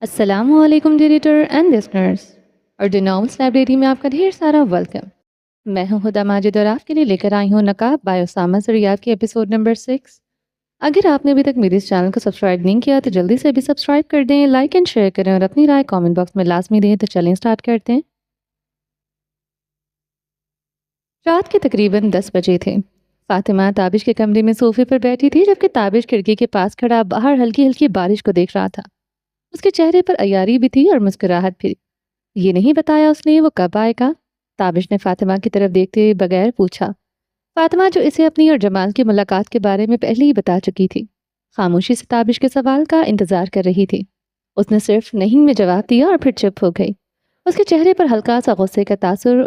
السلام علیکم ڈیریٹر and listeners اور ڈیناؤنس لائبریری میں آپ کا ڈھیر سارا ویلکم۔ میں ہوں ہدا ماجد اور آپ کے لیے لے کر آئی ہوں نقاب بائی اسامہ سریات کے ایپیسوڈ نمبر 6۔ اگر آپ نے ابھی تک میرے اس چینل کو سبسکرائب نہیں کیا تو جلدی سے بھی سبسکرائب کر دیں، لائک اینڈ شیئر کریں اور اپنی رائے کامنٹ باکس میں لازمی دیں۔ تو چلیں سٹارٹ کرتے ہیں۔ رات کے تقریباً 10 بجے تھے۔ فاطمہ تابش کے کمرے میں صوفے پر بیٹھی تھی جبکہ تابش کھڑکی کے پاس کھڑا باہر ہلکی ہلکی بارش کو دیکھ رہا تھا۔ اس کے چہرے پر عیاری بھی تھی اور مسکراہٹ بھی۔ یہ نہیں بتایا اس نے وہ کب آئے گا؟ تابش نے فاطمہ کی طرف دیکھتے بغیر پوچھا۔ فاطمہ جو اسے اپنی اور جمال کی ملاقات کے بارے میں پہلے ہی بتا چکی تھی، خاموشی سے تابش کے سوال کا انتظار کر رہی تھی۔ اس نے صرف نہیں میں جواب دیا اور پھر چپ ہو گئی۔ اس کے چہرے پر ہلکا سا غصے کا تاثر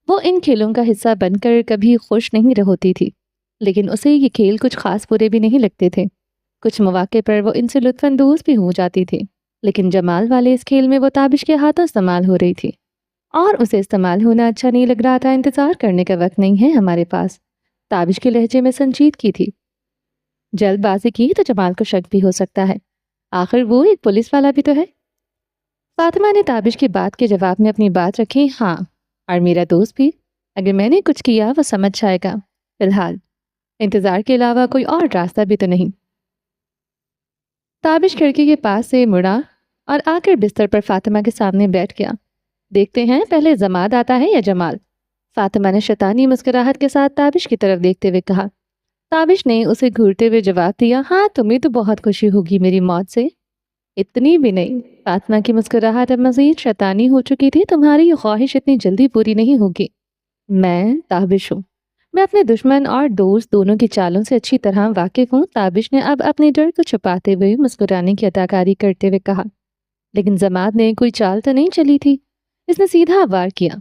وہ ان کھیلوں کا حصہ بن کر کبھی خوش نہیں ہوتی تھی، لیکن اسے یہ کھیل کچھ خاص برے بھی نہیں لگتے تھے۔ کچھ مواقع پر وہ ان سے لطف اندوز بھی ہو جاتی تھی، لیکن جمال والے اس کھیل میں وہ تابش کے ہاتھوں استعمال ہو رہی تھی اور اسے استعمال ہونا اچھا نہیں لگ رہا تھا۔ انتظار کرنے کا وقت نہیں ہے ہمارے پاس، تابش کے لہجے میں سنجیدگی تھی۔ جلد بازی کی تو جمال کو شک بھی ہو سکتا ہے، آخر وہ ایک پولیس والا بھی تو ہے۔ فاطمہ نے تابش کی بات کے جواب میں اپنی بات رکھی۔ ہاں، اور میرا دوست بھی، اگر میں نے کچھ کیا وہ سمجھ جائے گا۔ فی الحال انتظار کے علاوہ کوئی اور راستہ بھی تو نہیں۔ تابش کھڑکی کے پاس سے مڑا اور آ کر بستر پر فاطمہ کے سامنے بیٹھ گیا۔ دیکھتے ہیں پہلے زماد آتا ہے یا جمال؟ فاطمہ نے شیطانی مسکراہٹ کے ساتھ تابش کی طرف دیکھتے ہوئے کہا۔ تابش نے اسے گھورتے ہوئے جواب دیا، ہاں تمہیں تو بہت خوشی ہوگی میری موت سے۔ اتنی بھی نہیں۔ فاطمہ کی مسکراہٹ اب مزید شیطانی ہو چکی تھی۔ تمہاری یہ خواہش اتنی جلدی پوری نہیں ہوگی۔ میں تابش ہوں، میں اپنے دشمن اور دوست دونوں کی چالوں سے اچھی طرح واقف ہوں۔ تابش نے اب اپنے ڈر کو چھپاتے ہوئے مسکرانے کی اداکاری کرتے ہوئے کہا۔ لیکن زماد نے کوئی چال تو نہیں چلی تھی، اس نے سیدھا وار کیا۔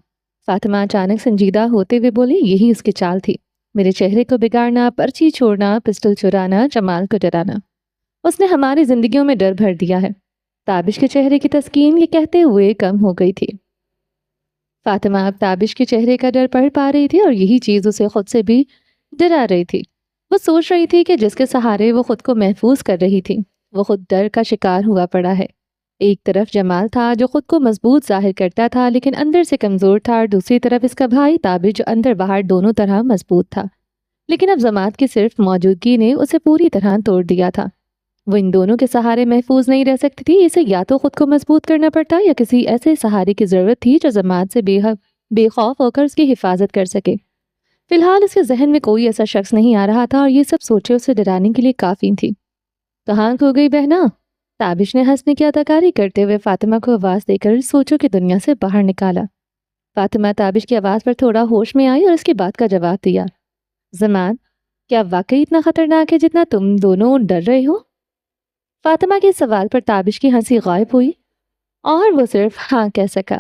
فاطمہ اچانک سنجیدہ ہوتے ہوئے بولی، یہی اس کی چال تھی، میرے چہرے کو بگاڑنا، پرچی چھوڑنا، پسٹل چرانا، جمال کو ڈرانا۔ اس نے ہماری زندگیوں میں ڈر بھر دیا ہے۔ تابش کے چہرے کی تسکین یہ کہتے ہوئے کم ہو گئی تھی۔ فاطمہ اب تابش کے چہرے کا ڈر پڑھ پا رہی تھی اور یہی چیز اسے خود سے بھی ڈرا رہی تھی۔ وہ سوچ رہی تھی کہ جس کے سہارے وہ خود کو محفوظ کر رہی تھی وہ خود ڈر کا شکار ہوا پڑا ہے۔ ایک طرف جمال تھا جو خود کو مضبوط ظاہر کرتا تھا لیکن اندر سے کمزور تھا، اور دوسری طرف اس کا بھائی تابش جو اندر باہر دونوں طرح مضبوط تھا، لیکن اب زماد کی صرف موجودگی نے اسے پوری طرح توڑ دیا تھا۔ وہ ان دونوں کے سہارے محفوظ نہیں رہ سکتی تھی، اسے یا تو خود کو مضبوط کرنا پڑتا یا کسی ایسے سہارے کی ضرورت تھی جو زماد سے بے خوف ہو کر اس کی حفاظت کر سکے۔ فی الحال اس کے ذہن میں کوئی ایسا شخص نہیں آ رہا تھا اور یہ سب سوچے اسے ڈرانے کے لیے کافی تھی۔ کہاں کھو گئی بہنا؟ تابش نے ہنسنے کی اداکاری کرتے ہوئے فاطمہ کو آواز دے کر سوچوں کی دنیا سے باہر نکالا۔ فاطمہ تابش کی آواز پر تھوڑا ہوش میں آئی اور اس کی بات کا جواب دیا۔ زمان، کیا واقعی اتنا خطرناک ہے جتنا تم دونوں ڈر رہے ہو؟ فاطمہ کے سوال پر تابش کی ہنسی غائب ہوئی اور وہ صرف ہاں کہہ سکا۔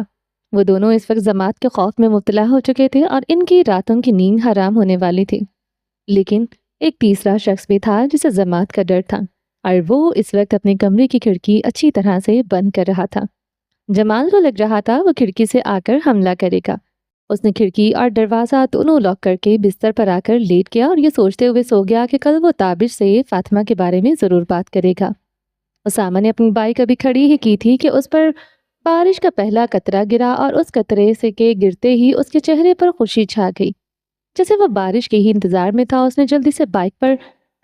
وہ دونوں اس وقت زماد کے خوف میں مبتلا ہو چکے تھے اور ان کی راتوں کی نیند حرام ہونے والی تھی، لیکن ایک تیسرا شخص بھی تھا جسے زماد کا ڈر تھا، اور وہ اس وقت اپنے کمرے کی کھڑکی اچھی طرح سے بند کر رہا تھا۔ جمال کو لگ رہا تھا وہ کھڑکی سے آ کر حملہ کرے گا۔ اس نے کھڑکی اور دروازہ دونوں لاک کر کے بستر پر آ کر لیٹ گیا اور یہ سوچتے ہوئے سو گیا کہ کل وہ تابش سے فاطمہ کے بارے میں ضرور بات کرے گا۔ اسامہ نے اپنی بائک ابھی کھڑی ہی کی تھی کہ اس پر بارش کا پہلا قطرہ گرا اور اس قطرے سے کے گرتے ہی اس کے چہرے پر خوشی چھا گئی۔ جیسے وہ بارش کے ہی انتظار میں تھا، اس نے جلدی سے بائک پر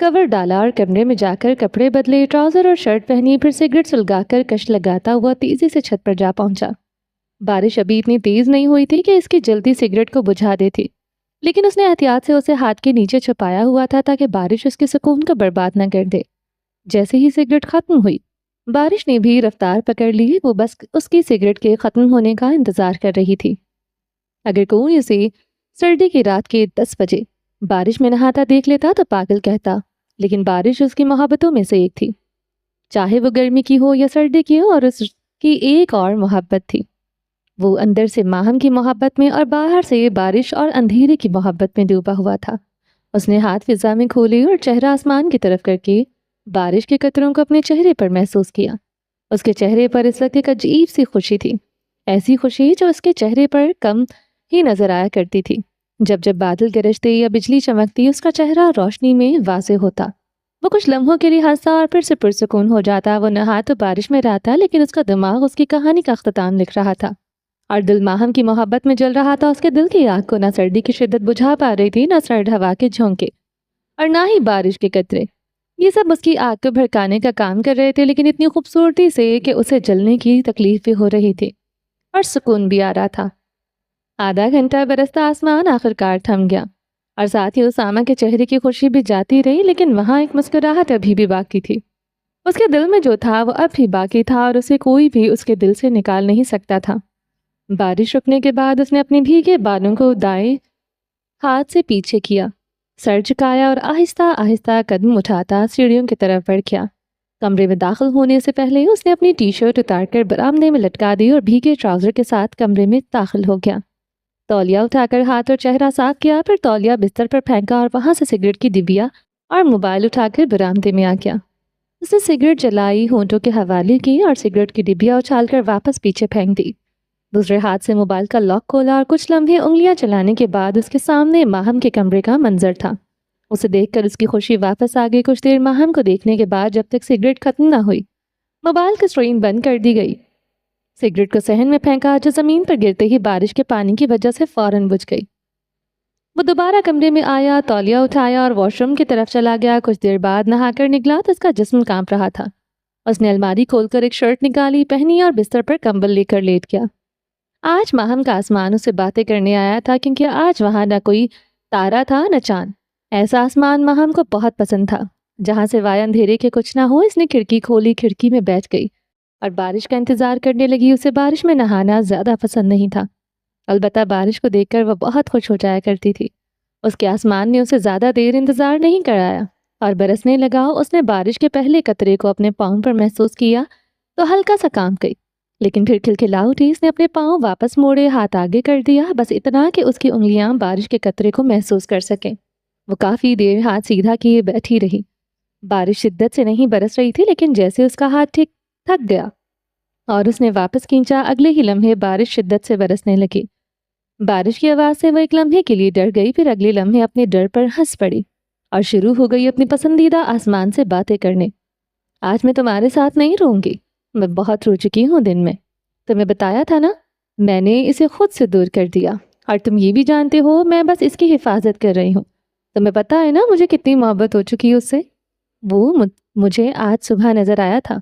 کور ڈالا اور کمرے میں جا کر کپڑے بدلے، ٹراؤزر اور شرٹ پہنی، پھر سگریٹ سلگا کر کش لگاتا ہوا تیزی سے چھت پر جا پہنچا۔ بارش ابھی اتنی تیز نہیں ہوئی تھی کہ اس کی جلدی سگریٹ کو بجھا دیتی، لیکن اس نے احتیاط سے اسے ہاتھ کے نیچے چھپایا ہوا تھا تاکہ بارش اس کے سکون کو برباد نہ کر دے۔ جیسے ہی سگریٹ ختم ہوئی، بارش نے بھی رفتار پکڑ لی، وہ بس اس کی سگریٹ کے ختم ہونے کا انتظار کر رہی تھی۔ اگر کوئی اسے سردی کی رات کے 10 بجے بارش میں نہاتا دیکھ لیتا تو پاگل کہتا، لیکن بارش اس کی محبتوں میں سے ایک تھی، چاہے وہ گرمی کی ہو یا سردی کی ہو، اور اس کی ایک اور محبت تھی۔ وہ اندر سے ماہم کی محبت میں اور باہر سے بارش اور اندھیرے کی محبت میں ڈوبا ہوا تھا۔ اس نے ہاتھ فضا میں کھولے اور چہرہ آسمان کی طرف کر کے بارش کے قطروں کو اپنے چہرے پر محسوس کیا۔ اس کے چہرے پر اس وقت ایک عجیب سی خوشی تھی، ایسی خوشی جو اس کے چہرے پر کم ہی نظر آیا کرتی تھی۔ جب جب بادل گرجتے یا بجلی چمکتی اس کا چہرہ روشنی میں واضح ہوتا، وہ کچھ لمحوں کے لیے ہنستا اور پھر سے پرسکون ہو جاتا۔ وہ نہا تو بارش میں رہتا لیکن اس کا دماغ اس کی کہانی کا اختتام لکھ رہا تھا، اور دل ماہم کی محبت میں جل رہا تھا۔ اس کے دل کی آگ کو نہ سردی کی شدت بجھا پا رہی تھی، نہ سرد ہوا کے جھونکے، اور نہ ہی بارش کے قطرے۔ یہ سب اس کی آگ کو بھڑکانے کا کام کر رہے تھے، لیکن اتنی خوبصورتی سے کہ اسے جلنے کی تکلیف بھی ہو رہی تھی اور سکون بھی آ رہا تھا۔ آدھا گھنٹہ برستا آسمان آخر کار تھم گیا، اور ساتھ ہی اسامہ کے چہرے کی خوشی بھی جاتی رہی، لیکن وہاں ایک مسکراہٹ ابھی بھی باقی تھی۔ اس کے دل میں جو تھا وہ اب بھی باقی تھا، اور اسے کوئی بھی اس کے دل سے نکال نہیں سکتا تھا۔ بارش رکنے کے بعد اس نے اپنے بھیگے بالوں کو دائیں ہاتھ سے پیچھے کیا، سر جھکایا اور آہستہ آہستہ قدم اٹھاتا سیڑھیوں کی طرف بڑھ گیا۔ کمرے میں داخل ہونے سے پہلے اس نے اپنی ٹی شرٹ اتار کر برآمدے میں لٹکا دی اور بھیگے ٹراؤزر کے ساتھ کمرے میں داخل ہو گیا۔ تولیہ اٹھا کر ہاتھ اور چہرہ صاف کیا، پھر تولیہ بستر پر پھینکا اور وہاں سے سگریٹ کی ڈبیا اور موبائل اٹھا کر برآمدے میں آ گیا۔ اس نے سگریٹ جلائی، ہونٹوں کے حوالے کی اور سگریٹ کی ڈبیا اچھال کر واپس پیچھے پھینک دی۔ دوسرے ہاتھ سے موبائل کا لاک کھولا اور کچھ لمحے انگلیاں چلانے کے بعد اس کے سامنے ماہم کے کمرے کا منظر تھا۔ اسے دیکھ کر اس کی خوشی واپس آ گئی۔ کچھ دیر ماہم کو دیکھنے کے بعد جب تک سگریٹ ختم نہ ہوئی، موبائل کی اسکرین بند کر دی گئی۔ سگریٹ کو صحن میں پھینکا، جو زمین پر گرتے ہی بارش کے پانی کی وجہ سے فوراً بجھ گئی۔ وہ دوبارہ کمرے میں آیا، تولیہ اٹھایا اور واش روم کی طرف چلا گیا۔ کچھ دیر بعد نہا کر نکلا تو اس کا جسم کانپ رہا تھا۔ اس نے الماری کھول کر ایک شرٹ نکالی، پہنی اور بستر پر کمبل لے کر لیٹ گیا۔ آج ماہم کا آسمان اسے باتیں کرنے آیا تھا، کیونکہ آج وہاں نہ کوئی تارا تھا نہ چاند۔ ایسا آسمان ماہم کو بہت پسند تھا جہاں سے وائے اندھیرے کے کچھ نہ ہو۔ اس نے کھڑکی کھولی، کھڑکی میں بیٹھ گئی اور بارش کا انتظار کرنے لگی۔ اسے بارش میں نہانا زیادہ پسند نہیں تھا، البتہ بارش کو دیکھ کر وہ بہت خوش ہو جایا کرتی تھی۔ اس کے آسمان نے اسے زیادہ دیر انتظار نہیں کرایا اور برسنے لگا۔ اس نے بارش کے پہلے قطرے کو اپنے پاؤں پر محسوس کیا تو ہلکا سا کانپ گئی، لیکن پھر کھلکھلا اٹھی۔ اس نے اپنے پاؤں واپس موڑے، ہاتھ آگے کر دیا، بس اتنا کہ اس کی انگلیاں بارش کے قطرے کو محسوس کر سکیں۔ وہ کافی دیر ہاتھ سیدھا کیے بیٹھی رہی۔ بارش شدت سے نہیں برس رہی تھی، لیکن جیسے اس کا ہاتھ تھک گیا اور اس نے واپس کھینچا، اگلے ہی لمحے بارش شدت سے برسنے لگی۔ بارش کی آواز سے وہ ایک لمحے کے لیے ڈر گئی، پھر اگلے لمحے اپنے ڈر پر ہنس پڑی اور شروع ہو گئی اپنی پسندیدہ آسمان سے باتیں کرنے۔ آج میں تمہارے ساتھ نہیں رہوں گی، میں بہت رو چکی ہوں دن میں۔ تمہیں بتایا تھا نا، میں نے اسے خود سے دور کر دیا، اور تم یہ بھی جانتے ہو میں بس اس کی حفاظت کر رہی ہوں۔ تمہیں پتا ہے نا مجھے کتنی محبت ہو چکی اس سے۔ وہ مجھے آج صبح نظر آیا تھا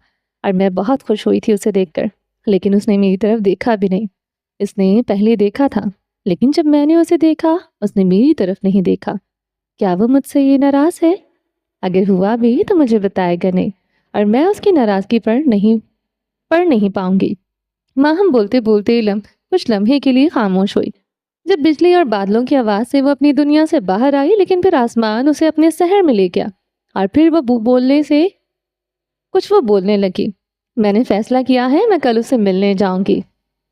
اور میں بہت خوش ہوئی تھی اسے دیکھ کر، لیکن اس نے میری طرف دیکھا بھی نہیں۔ اس نے پہلے دیکھا تھا، لیکن جب میں نے اسے دیکھا اس نے میری طرف نہیں دیکھا۔ کیا وہ مجھ سے یہ ناراض ہے؟ اگر ہوا بھی تو مجھے بتائے گا نہیں، اور میں اس کی ناراضگی پر نہیں پاؤں گی۔ ماہم بولتے بولتے کچھ لمحے کے لیے خاموش ہوئی۔ جب بجلی اور بادلوں کی آواز سے وہ اپنی دنیا سے باہر آئی، لیکن پھر آسمان اسے اپنے سحر میں لے گیا، اور پھر وہ بولنے لگی۔ میں نے فیصلہ کیا ہے، میں کل اسے ملنے جاؤں گی۔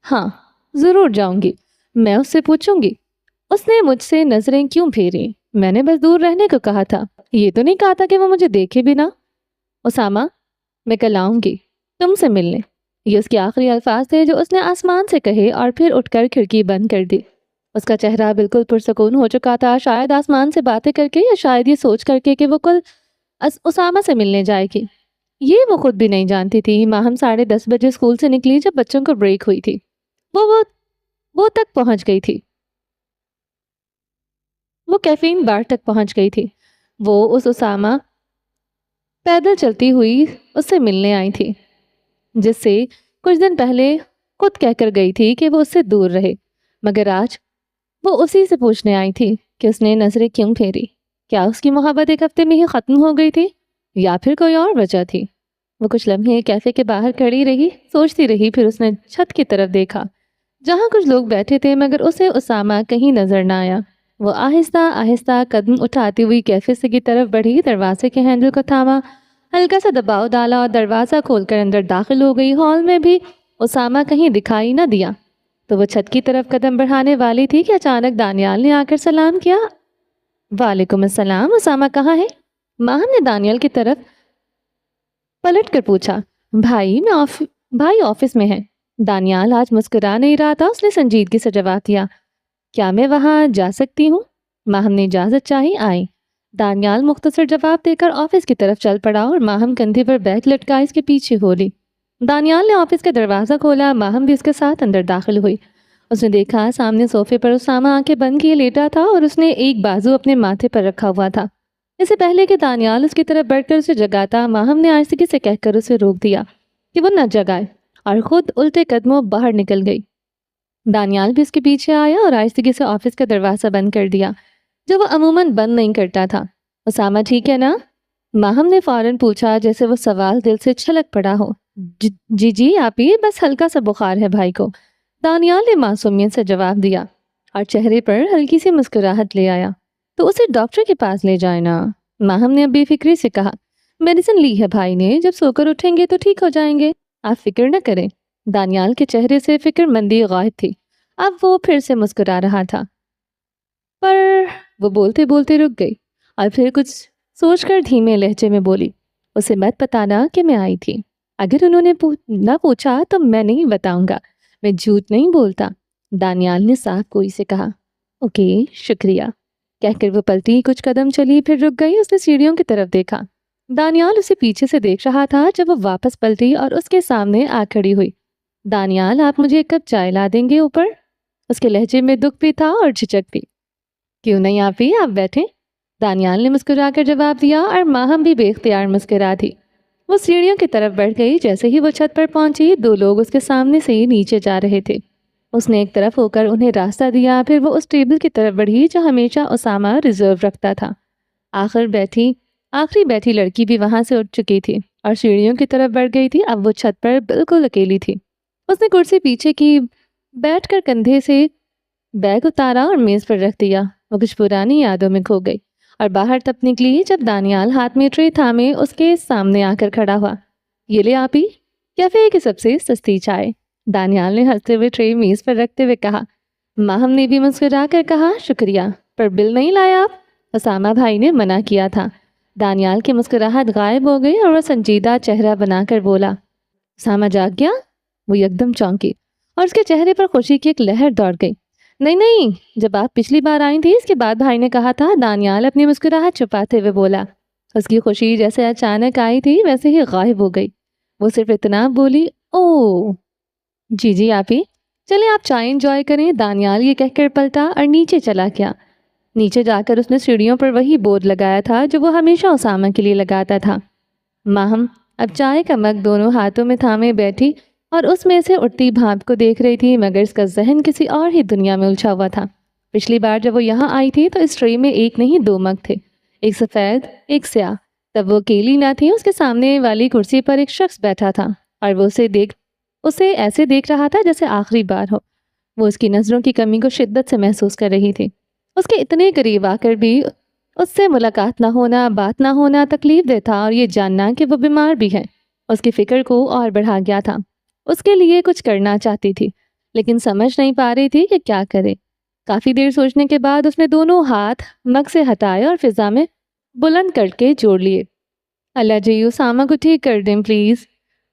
ہاں ضرور جاؤں گی، میں اس سے پوچھوں گی اس نے مجھ سے نظریں کیوں پھیری۔ میں نے بس دور رہنے کو کہا تھا، یہ تو نہیں کہا تھا کہ وہ مجھے دیکھے بھی نہ۔ اسامہ، میں کل آؤں گی تم سے ملنے، یہ اس کے آخری الفاظ تھے جو اس نے آسمان سے کہے، اور پھر اٹھ کر کھڑکی بند کر دی۔ اس کا چہرہ بالکل پرسکون ہو چکا تھا، شاید آسمان سے باتیں کر کے یا شاید یہ سوچ کر کے کہ وہ کل اسامہ سے ملنے جائے گی۔ یہ وہ خود بھی نہیں جانتی تھی۔ ماہم 10:30 بجے اسکول سے نکلی جب بچوں کو بریک ہوئی تھی۔ وہ تک پہنچ گئی تھی، وہ کیفین بار تک پہنچ گئی تھی۔ وہ اسامہ پیدل چلتی ہوئی اس سے ملنے آئی تھی، جس سے کچھ دن پہلے خود کہہ کر گئی تھی کہ وہ اس سے دور رہے، مگر آج وہ اسی سے پوچھنے آئی تھی کہ اس نے نظریں کیوں پھیری۔ کیا اس کی محبت ایک ہفتے میں ہی ختم ہو گئی تھی یا پھر کوئی اور وجہ تھی؟ وہ کچھ لمحے کیفے کے باہر کھڑی رہی، سوچتی رہی، پھر اس نے چھت کی طرف دیکھا جہاں کچھ لوگ بیٹھے تھے، مگر اسے اسامہ کہیں نظر نہ آیا۔ وہ آہستہ آہستہ قدم اٹھاتی ہوئی کیفے سے کی طرف بڑھی، دروازے کے ہینڈل کو تھاما، ہلکا سا دباؤ ڈالا اور دروازہ کھول کر اندر داخل ہو گئی۔ ہال میں بھی اسامہ کہیں دکھائی نہ دیا تو وہ چھت کی طرف قدم بڑھانے والی تھی کہ اچانک دانیال نے آ کر سلام کیا۔ وعلیکم السلام، اسامہ کہاں ہے؟ ماہم نے دانیال کی طرف پلٹ کر پوچھا۔ بھائی آفس میں ہے۔ دانیال آج مسکرا نہیں رہا تھا، اس نے سنجیدگی سے جواب دیا۔ کیا میں وہاں جا سکتی ہوں؟ ماہم نے اجازت چاہی۔ آئی۔ دانیال مختصر جواب دے کر آفس کی طرف چل پڑا اور ماہم کندھے پر بیگ لٹکا اس کے پیچھے ہو لی۔ دانیال نے آفس کا دروازہ کھولا، ماہم بھی اس کے ساتھ اندر داخل ہوئی۔ اس نے دیکھا سامنے صوفے پر اسامہ آنکھیں بند کیے لیٹا تھا اور اس نے ایک بازو اپنے ماتھے پر رکھا ہوا تھا۔ اس سے پہلے کہ دانیال اس کی طرف بڑھ کر اسے جگاتا، ماہم نے آہستگی سے کہہ کر اسے روک دیا کہ وہ نہ جگائے اور خود الٹے قدموں باہر نکل گئی۔ دانیال بھی اس کے پیچھے آیا اور آہستگی سے آفس کا دروازہ بند کر دیا، جو وہ عموماً بند نہیں کرتا تھا۔ اسامہ ٹھیک ہے نا؟ ماہم نے فوراً پوچھا جیسے وہ سوال دل سے چھلک پڑا ہو۔ جی آپ ہی، بس ہلکا سا بخار ہے بھائی کو، دانیال نے معصومیت سے جواب دیا اور چہرے پر ہلکی سی مسکراہٹ لے آیا۔ تو اسے ڈاکٹر کے پاس لے جائے نا، ماہم نے بے فکری سے کہا۔ میڈیسن لی ہے بھائی نے، جب سو کر اٹھیں گے تو ٹھیک ہو جائیں گے، آپ فکر نہ کریں۔ دانیال کے چہرے سے فکر مندی غائب تھی، اب وہ پھر سے مسکرا رہا تھا۔ پر وہ بولتے بولتے رک گئی اور پھر کچھ سوچ کر دھیمے لہجے میں بولی، اسے مت بتانا کہ میں آئی تھی، اگر انہوں نے نہ پوچھا تو میں نہیں بتاؤں گا، میں جھوٹ نہیں بولتا۔ دانیال نے صاف گوئی سے کہا۔ اوکے شکریہ کہہ کر وہ پلٹی، کچھ قدم چلی پھر رک گئی۔ اس نے سیڑھیوں کی طرف دیکھا، دانیال اسے پیچھے سے دیکھ رہا تھا۔ جب وہ واپس پلٹی اور اس کے سامنے آ کھڑی ہوئی، دانیال آپ مجھے ایک کپ چائے لا دیں گے اوپر؟ اس کے لہجے میں دکھ بھی تھا اور جھجک بھی۔ کیوں نہیں آپ ہی، آپ بیٹھیں، دانیال نے مسکرا کر جواب دیا اور ماہم بھی بے اختیار مسکرا تھی۔ وہ سیڑھیوں کی طرف بڑھ گئی، جیسے ہی وہ چھت پر پہنچی دو لوگ اس کے سامنے سے ہی نیچے جا رہے تھے۔ اس نے ایک طرف ہو کر انہیں راستہ دیا، پھر وہ اس ٹیبل کی طرف بڑھی جو ہمیشہ اسامہ ریزرو رکھتا تھا۔ آخری بیٹھی لڑکی بھی وہاں سے اٹھ چکی تھی اور سیڑھیوں کی طرف بڑھ گئی تھی۔ اب وہ چھت پر بالکل اکیلی تھی۔ اس نے کرسی پیچھے کی، بیٹھ کر کندھے سے بیگ اتارا اور میز پر رکھ دیا۔ وہ کچھ پرانی یادوں میں کھو گئی اور باہر تب نکلی جب دانیال ہاتھ میں ٹرے تھامے اس کے سامنے آ کر کھڑا ہوا۔ یہ لے آپ ہی، کیفے کی سب سے سستی چائے، دانیال نے ہنستے ہوئے ٹرے میز پر رکھتے ہوئے کہا۔ ماہم نے بھی مسکرا کر کہا شکریہ، پر بل نہیں لائے آپ؟ اسامہ بھائی نے منع کیا تھا۔ دانیال کی مسکراہٹ غائب ہو گئی اور وہ سنجیدہ چہرہ بنا کر بولا۔ اسامہ جاگ گیا؟ وہ یکدم چونکی اور اس کے چہرے پر خوشی کی ایک لہر دوڑ گئی۔ نہیں، جب آپ پچھلی بار آئی تھی اس کے بعد بھائی نے کہا تھا، دانیال اپنی مسکراہٹ چھپاتے ہوئے بولا۔ اس کی خوشی جیسے اچانک آئی تھی ویسے ہی غائب ہو گئی۔ وہ صرف اتنا بولی، او جی آپ ہی، چلیں آپ چائے انجوائے کریں، دانیال یہ کہہ کر پلٹا اور نیچے چلا گیا۔ نیچے جا کر اس نے سیڑھیوں پر وہی بورڈ لگایا تھا جو وہ ہمیشہ اسامہ کے لیے لگاتا تھا۔ ماہم اب چائے کا مگ دونوں ہاتھوں میں تھامے بیٹھی اور اس میں سے اٹھتی بھاپ کو دیکھ رہی تھی، مگر اس کا ذہن کسی اور ہی دنیا میں الجھا ہوا تھا۔ پچھلی بار جب وہ یہاں آئی تھی تو اس ٹرے میں ایک نہیں دو مگ تھے، ایک سفید ایک سیاہ۔ تب وہ اکیلی نہ تھی، اس کے سامنے والی کرسی پر ایک شخص بیٹھا تھا اور وہ اسے ایسے دیکھ رہا تھا جیسے آخری بار ہو۔ وہ اس کی نظروں کی کمی کو شدت سے محسوس کر رہی تھی۔ اس کے اتنے قریب آ کر بھی اس سے ملاقات نہ ہونا، بات نہ ہونا تکلیف دہ تھا، اور یہ جاننا کہ وہ بیمار بھی ہے اس کی فکر کو اور بڑھا گیا تھا۔ اس کے لیے کچھ کرنا چاہتی تھی لیکن سمجھ نہیں پا رہی تھی کہ کیا کرے۔ کافی دیر سوچنے کے بعد اس نے دونوں ہاتھ مگ سے ہٹائے اور فضا میں بلند کر کے جوڑ لیے۔ اللہ جی اسامہ کو ٹھیک کر دیں پلیز،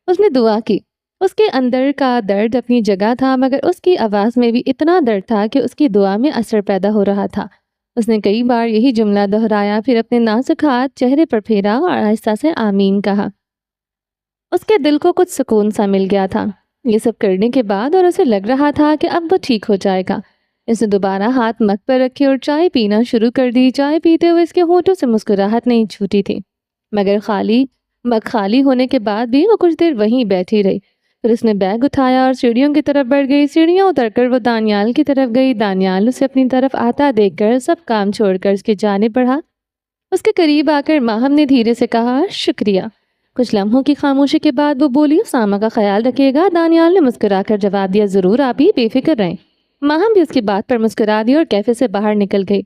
اس نے دعا کی۔ اس کے اندر کا درد اپنی جگہ تھا، مگر اس کی آواز میں بھی اتنا درد تھا کہ اس کی دعا میں اثر پیدا ہو رہا تھا۔ اس نے کئی بار یہی جملہ دہرایا، پھر اپنے نازک ہاتھ چہرے پر پھیرا اور آہستہ سے آمین کہا۔ اس کے دل کو کچھ سکون سا مل گیا تھا یہ سب کرنے کے بعد، اور اسے لگ رہا تھا کہ اب وہ ٹھیک ہو جائے گا۔ اس نے دوبارہ ہاتھ مگ پر رکھے اور چائے پینا شروع کر دی۔ چائے پیتے ہوئے اس کے ہونٹوں سے مسکراہٹ نہیں چھوٹی تھی، مگر مگ خالی ہونے کے بعد بھی وہ کچھ دیر وہیں بیٹھی رہی۔ پھر اس نے بیگ اٹھایا اور سیڑھیوں کی طرف بڑھ گئی۔ سیڑھیاں اتر کر وہ دانیال کی طرف گئی۔ دانیال اسے اپنی طرف آتا دیکھ کر سب کام چھوڑ کر اس کی جانب بڑھا۔ اس کے قریب آ کر ماہم نے دھیرے سے کہا شکریہ۔ کچھ لمحوں کی خاموشی کے بعد وہ بولی، اسامہ کا خیال رکھیے گا۔ دانیال نے مسکرا کر جواب دیا، ضرور آپ ہی بے فکر رہیں۔ ماہم بھی اس کی بات پر مسکرا دی اور کیفے سے باہر نکل گئی۔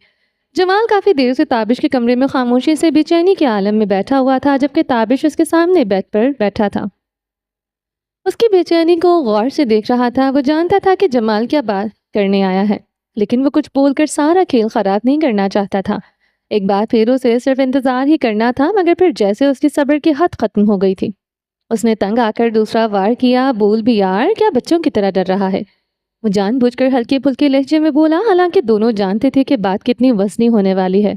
جمال کافی دیر سے تابش کے کمرے میں خاموشی سے بے چینی کے عالم میں بیٹھا ہوا تھا، جبکہ تابش اس کے سامنے بیڈ پر بیٹھا تھا۔ اس کی بے چینی کو غور سے دیکھ رہا تھا۔ وہ جانتا تھا کہ جمال کیا بات کرنے آیا ہے، لیکن وہ کچھ بول کر سارا کھیل خراب نہیں کرنا چاہتا تھا۔ ایک بار پھر اسے صرف انتظار ہی کرنا تھا، مگر پھر جیسے اس کی صبر کی حد ختم ہو گئی تھی، اس نے تنگ آ کر دوسرا وار کیا، بول بھی یار، کیا بچوں کی طرح ڈر رہا ہے؟ وہ جان بوجھ کر ہلکے پھلکے لہجے میں بولا، حالانکہ دونوں جانتے تھے کہ بات کتنی وزنی ہونے والی ہے۔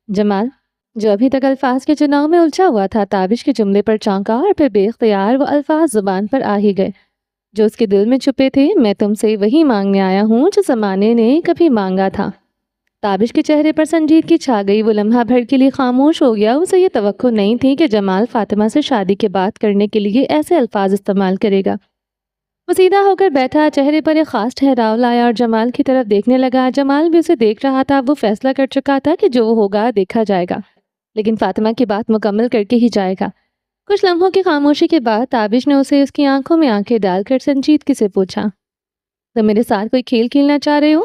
جمال جو ابھی تک الفاظ کے چناؤ میں الجھا ہوا تھا تابش کے جملے پر چونکا اور پھر بے اختیار وہ الفاظ زبان پر آ ہی گئے جو اس کے دل میں چھپے تھے۔ میں تم سے وہی مانگنے آیا ہوں جو زمانے نے کبھی مانگا تھا۔ تابش کے چہرے پر سنجیدگی چھا گئی، وہ لمحہ بھر کے لیے خاموش ہو گیا۔ اسے یہ توقع نہیں تھی کہ جمال فاطمہ سے شادی کے بات کرنے کے لیے ایسے الفاظ استعمال کرے گا۔ وہ سیدھا ہو کر بیٹھا، چہرے پر ایک خاص ٹھہراؤ لایا اور جمال کی طرف دیکھنے لگا۔ جمال بھی اسے دیکھ رہا تھا، وہ فیصلہ کر چکا تھا کہ جو ہوگا دیکھا جائے گا، لیکن فاطمہ کی بات مکمل کر کے ہی جائے گا۔ کچھ لمحوں کی خاموشی کے بعد تابش نے اسے اس کی آنکھوں میں آنکھیں ڈال کر سنجیدگی سے پوچھا، تم میرے ساتھ کوئی کھیل کھیلنا چاہ رہے ہو؟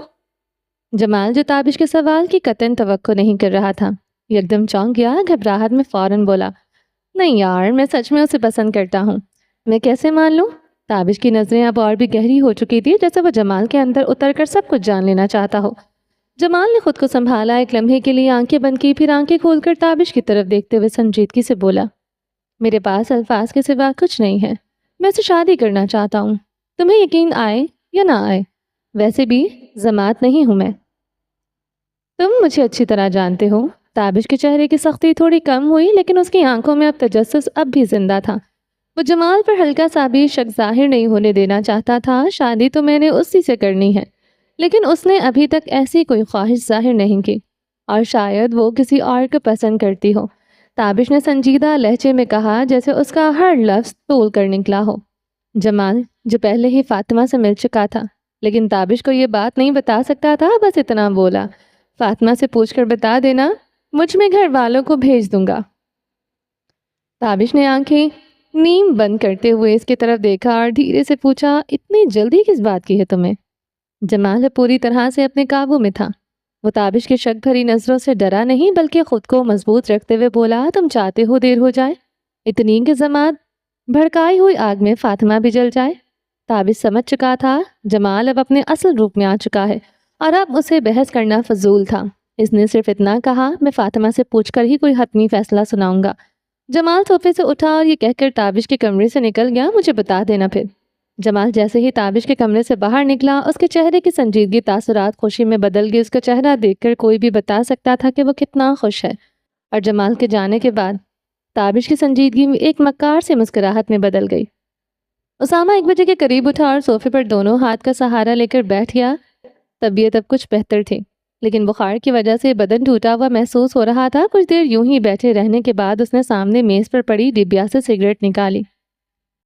جمال جو تابش کے سوال کی قطعاً توقع نہیں کر رہا تھا یکدم چونک گیا، گھبراہٹ میں فوراً بولا، نہیں یار، میں سچ میں اسے پسند کرتا ہوں۔ میں کیسے مان لوں؟ تابش کی نظریں اب اور بھی گہری ہو چکی تھی، جیسے وہ جمال کے اندر اتر کر سب کچھ جان لینا چاہتا ہو۔ جمال نے خود کو سنبھالا، ایک لمحے کے لیے آنکھیں بند کی، پھر آنکھیں کھول کر تابش کی طرف دیکھتے ہوئے سنجیدگی سے بولا، میرے پاس الفاظ کے سوا کچھ نہیں ہے، میں اسے شادی کرنا چاہتا ہوں، تمہیں یقین آئے یا نہ آئے۔ ویسے بھی ضماد نہیں ہوں میں، تم مجھے اچھی طرح جانتے ہو۔ تابش کے چہرے کی سختی تھوڑی کم ہوئی، لیکن اس کی آنکھوں میں اب تجسس اب بھی زندہ تھا۔ وہ جمال پر ہلکا سا بھی شک ظاہر نہیں ہونے دینا چاہتا تھا۔ شادی تو میں نے اسی سے کرنی ہے، لیکن اس نے ابھی تک ایسی کوئی خواہش ظاہر نہیں کی، اور شاید وہ کسی اور کو پسند کرتی ہو۔ تابش نے سنجیدہ لہجے میں کہا، جیسے اس کا ہر لفظ تول کر نکلا ہو۔ جمال جو پہلے ہی فاطمہ سے مل چکا تھا، لیکن تابش کو یہ بات نہیں بتا سکتا تھا، بس اتنا بولا، فاطمہ سے پوچھ کر بتا دینا، مجھ میں گھر والوں کو بھیج دوں گا۔ تابش نے آنکھیں نیم بند کرتے ہوئے اس کی طرف دیکھا اور دھیرے سے پوچھا، اتنی جلدی کس بات کی ہے تمہیں؟ جمال پوری طرح سے اپنے قابو میں تھا۔ وہ تابش کی شک بھری نظروں سے ڈرا نہیں، بلکہ خود کو مضبوط رکھتے ہوئے بولا، تم چاہتے ہو دیر ہو جائے، اتنی کہ ضماد بھڑکائی ہوئی آگ میں فاطمہ بھی جل جائے؟ تابش سمجھ چکا تھا جمال اب اپنے اصل روپ میں آ چکا ہے، اور اب اسے بحث کرنا فضول تھا۔ اس نے صرف اتنا کہا، میں فاطمہ سے پوچھ کر ہی کوئی حتمی فیصلہ سناؤں گا۔ جمال صوفے سے اٹھا اور یہ کہہ کر تابش کے کمرے سے نکل گیا، مجھے بتا دینا پھر۔ جمال جیسے ہی تابش کے کمرے سے باہر نکلا، اس کے چہرے کی سنجیدگی تاثرات خوشی میں بدل گئی۔ اس کا چہرہ دیکھ کر کوئی بھی بتا سکتا تھا کہ وہ کتنا خوش ہے، اور جمال کے جانے کے بعد تابش کی سنجیدگی میں ایک مکار سے مسکراہٹ میں بدل گئی۔ اسامہ 1 بجے کے قریب اٹھا اور صوفے پر دونوں ہاتھ کا سہارا لے کر بیٹھ گیا۔ طبیعت اب کچھ بہتر تھی، لیکن بخار کی وجہ سے بدن ٹوٹا ہوا محسوس ہو رہا تھا۔ کچھ دیر یوں ہی بیٹھے رہنے کے بعد اس نے سامنے میز پر پڑی ڈبیا سے سگریٹ نکالی،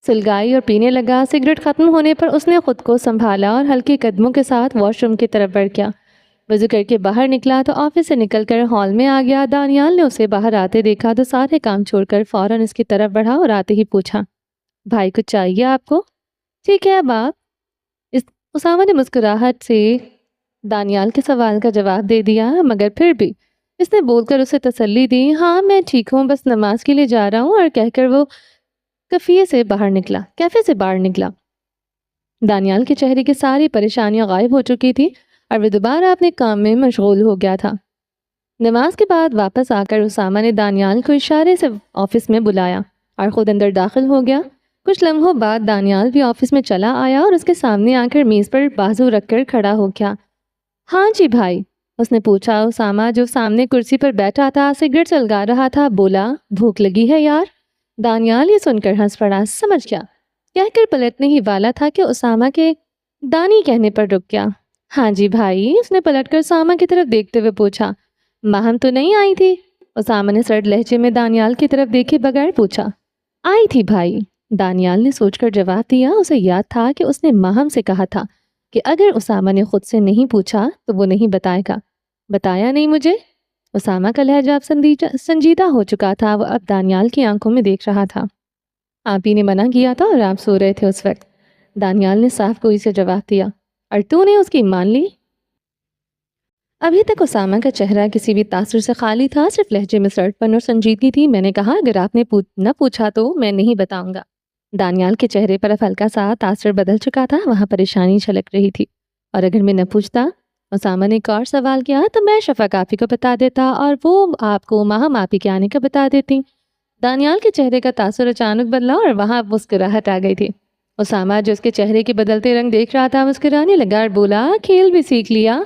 سلگائی اور پینے لگا۔ سگریٹ ختم ہونے پر اس نے خود کو سنبھالا اور ہلکے قدموں کے ساتھ واش روم کی طرف بڑھ گیا۔ وضو کر کے باہر نکلا تو آفس سے نکل کر ہال میں آ گیا۔ دانیال نے اسے باہر آتے دیکھا تو سارے کام چھوڑ کر فوراً اس کی طرف بڑھا اور آتے ہی پوچھا، بھائی کچھ چاہیے آپ کو؟ ٹھیک ہے اب آپ۔ اسامہ نے مسکراہٹ سے دانیال کے سوال کا جواب دے دیا، مگر پھر بھی اس نے بول کر اسے تسلی دی، ہاں میں ٹھیک ہوں، بس نماز کے لیے جا رہا ہوں، اور کہہ کر وہ کیفے سے باہر نکلا۔ دانیال کے چہرے کی ساری پریشانیاں غائب ہو چکی تھی اور وہ دوبارہ اپنے کام میں مشغول ہو گیا تھا۔ نماز کے بعد واپس آ کر اسامہ نے دانیال کو اشارے سے آفس میں بلایا اور خود اندر داخل ہو گیا۔ کچھ لمحوں بعد دانیال بھی آفس میں چلا آیا اور اس کے سامنے آ کر میز پر بازو رکھ کر کھڑا ہو گیا۔ ہاں جی بھائی، اس نے پوچھا۔ اسامہ جو سامنے کرسی پر بیٹھا تھا سگریٹ سلگا رہا تھا بولا، بھوک لگی ہے یار؟ دانیال یہ سن کر ہنس پڑا، سمجھ گیا، کہہ کر پلٹنے ہی والا تھا کہ اسامہ کے دانی کہنے پر رک گیا۔ ہاں جی بھائی، اس نے پلٹ کر اسامہ کی طرف دیکھتے ہوئے پوچھا، ماہم تو نہیں آئی تھی؟ اسامہ نے سرد لہجے میں دانیال کی طرف دیکھے بغیر پوچھا۔ آئی تھی بھائی، دانیال نے سوچ کر جواب دیا۔ اسے یاد تھا کہ اس نے ماہم سے کہا تھا کہ اگر اسامہ نے خود سے نہیں پوچھا تو وہ نہیں بتائے گا۔ بتایا نہیں مجھے؟ اسامہ کا لہجہ اب سنجیدہ ہو چکا تھا، وہ اب دانیال کی آنکھوں میں دیکھ رہا تھا۔ آپ ہی نے منع کیا تھا اور آپ سو رہے تھے اس وقت، دانیال نے صاف گوئی سے جواب دیا۔ اور تو نے اس کی مان لی؟ ابھی تک اسامہ کا چہرہ کسی بھی تاثر سے خالی تھا، صرف لہجے میں سرد پن اور سنجیدگی تھی۔ میں نے کہا اگر آپ نے نہ پوچھا تو میں نہیں بتاؤں گا۔ دانیال کے چہرے پر اب ہلکا سا تاثر بدل چکا تھا، وہاں پریشانی چھلک رہی تھی۔ اور اگر میں نہ پوچھتا، اسامہ نے ایک اور سوال کیا، تو میں شفق آپی کو بتا دیتا اور وہ آپ کو ماہم آپی کے آنے کا بتا دیتی۔ دانیال کے چہرے کا تاثر اچانک بدلا اور وہاں مسکراہٹ آ گئی تھی۔ اسامہ جو اس کے چہرے کے بدلتے رنگ دیکھ رہا تھا مسکرانے لگا اور بولا، کھیل بھی سیکھ لیا؟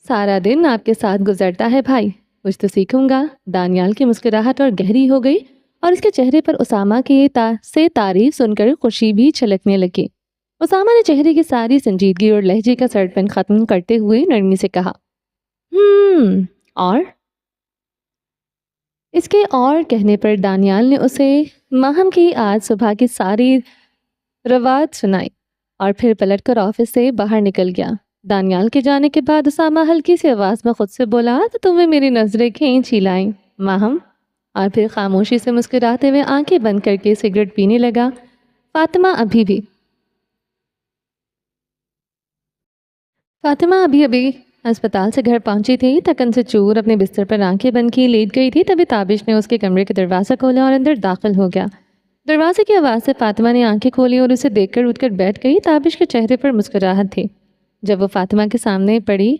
سارا دن آپ کے ساتھ گزرتا ہے بھائی، کچھ تو سیکھوں گا۔ دانیال کی مسکراہٹ اور گہری ہو گئی اور اس کے چہرے پر اسامہ کی سے تعریف سن کر خوشی بھی چھلکنے لگی۔ اسامہ نے چہرے کی ساری سنجیدگی اور لہجے کا سڑپن ختم کرتے ہوئے نرمی سے کہا، اور اس کے اور کہنے پر دانیال نے اسے ماہم کی آج صبح کی ساری روایت سنائی اور پھر پلٹ کر آفس سے باہر نکل گیا۔ دانیال کے جانے کے بعد اسامہ ہلکی سی آواز میں خود سے بولا، تو تمہیں میری نظریں کھینچ ہی لائیں ماہم، اور پھر خاموشی سے مسکراتے ہوئے آنکھیں بند کر کے سگریٹ پینے لگا۔ فاطمہ ابھی ہسپتال سے گھر پہنچی تھی، تھکن سے چور اپنے بستر پر آنکھیں بند کی لیٹ گئی تھی، تبھی تابش نے اس کے کمرے کا دروازہ کھولا اور اندر داخل ہو گیا۔ دروازے کی آواز سے فاطمہ نے آنکھیں کھولی اور اسے دیکھ کر اٹھ کر بیٹھ گئی۔ تابش کے چہرے پر مسکراہٹ تھی جب وہ فاطمہ کے سامنے پڑی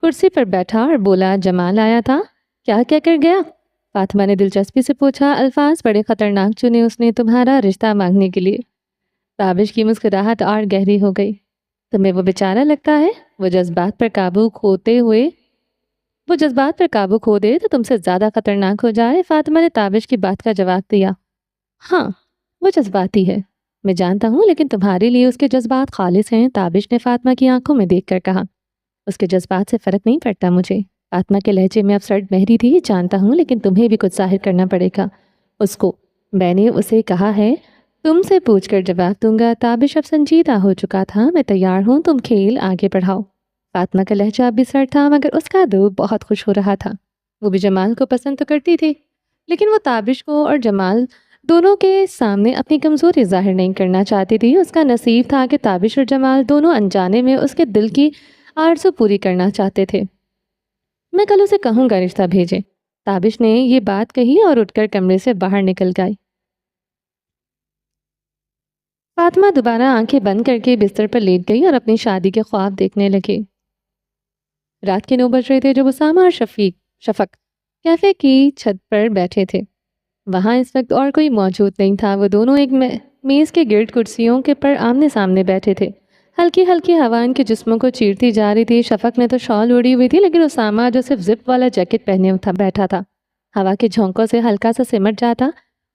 کرسی پر بیٹھا اور بولا، جمال آیا تھا، کیا کر گیا؟ فاطمہ نے دلچسپی سے پوچھا۔ الفاظ بڑے خطرناک چنے اس نے، تمہارا رشتہ مانگنے کے لیے۔ تابش کی مسکراہٹ اور گہری ہو گئی۔ تمہیں وہ بیچارہ لگتا ہے؟ وہ جذبات پر قابو کھو دے تو تم سے زیادہ خطرناک ہو جائے۔ فاطمہ نے تابش کی بات کا جواب دیا، ہاں وہ جذباتی ہے، میں جانتا ہوں، لیکن تمہارے لیے اس کے جذبات خالص ہیں۔ تابش نے فاطمہ کی آنکھوں میں دیکھ کر کہا، اس کے جذبات سے فرق نہیں پڑتا مجھے۔ فاطمہ کے لہجے میں اب سرد مہری تھی، جانتا ہوں، لیکن تمہیں بھی کچھ ظاہر کرنا پڑے گا اس کو۔ میں نے اسے کہا ہے تم سے پوچھ کر جواب دوں گا۔ تابش اب سنجیدہ ہو چکا تھا، میں تیار ہوں، تم کھیل آگے بڑھاؤ۔ فاطمہ کا لہجہ اب بھی سرد تھا، مگر اس کا دل بہت خوش ہو رہا تھا۔ وہ بھی جمال کو پسند تو کرتی تھی، لیکن وہ تابش کو اور جمال دونوں کے سامنے اپنی کمزوری ظاہر نہیں کرنا چاہتی تھی۔ اس کا نصیب تھا کہ تابش اور جمال دونوں انجانے میں اس کے دل کی آرزو پوری کرنا چاہتے تھے۔ میں کل اسے کہوں گا رشتہ بھیجے۔ تابش نے یہ بات کہی اور اٹھ کر کمرے سے باہر نکل گئی۔ فاطمہ دوبارہ آنکھیں بند کر کے بستر پر لیٹ گئی اور اپنی شادی کے خواب دیکھنے لگی۔ رات کے 9 بج رہے تھے جب اسامہ اور شفق کیفے کی چھت پر بیٹھے تھے۔ وہاں اس وقت اور کوئی موجود نہیں تھا۔ وہ دونوں ایک میز کے گرد کرسیوں کے پر آمنے سامنے بیٹھے تھے۔ ہلکی ہلکی ہوا ان کے جسموں کو چیرتی جا رہی تھی۔ شفق نے تو شال اڑی ہوئی تھی، لیکن اسامہ جو صرف زپ والا جیکٹ پہنے بیٹھا تھا، ہوا کے جھونکوں سے ہلکا سا سمٹ جاتا۔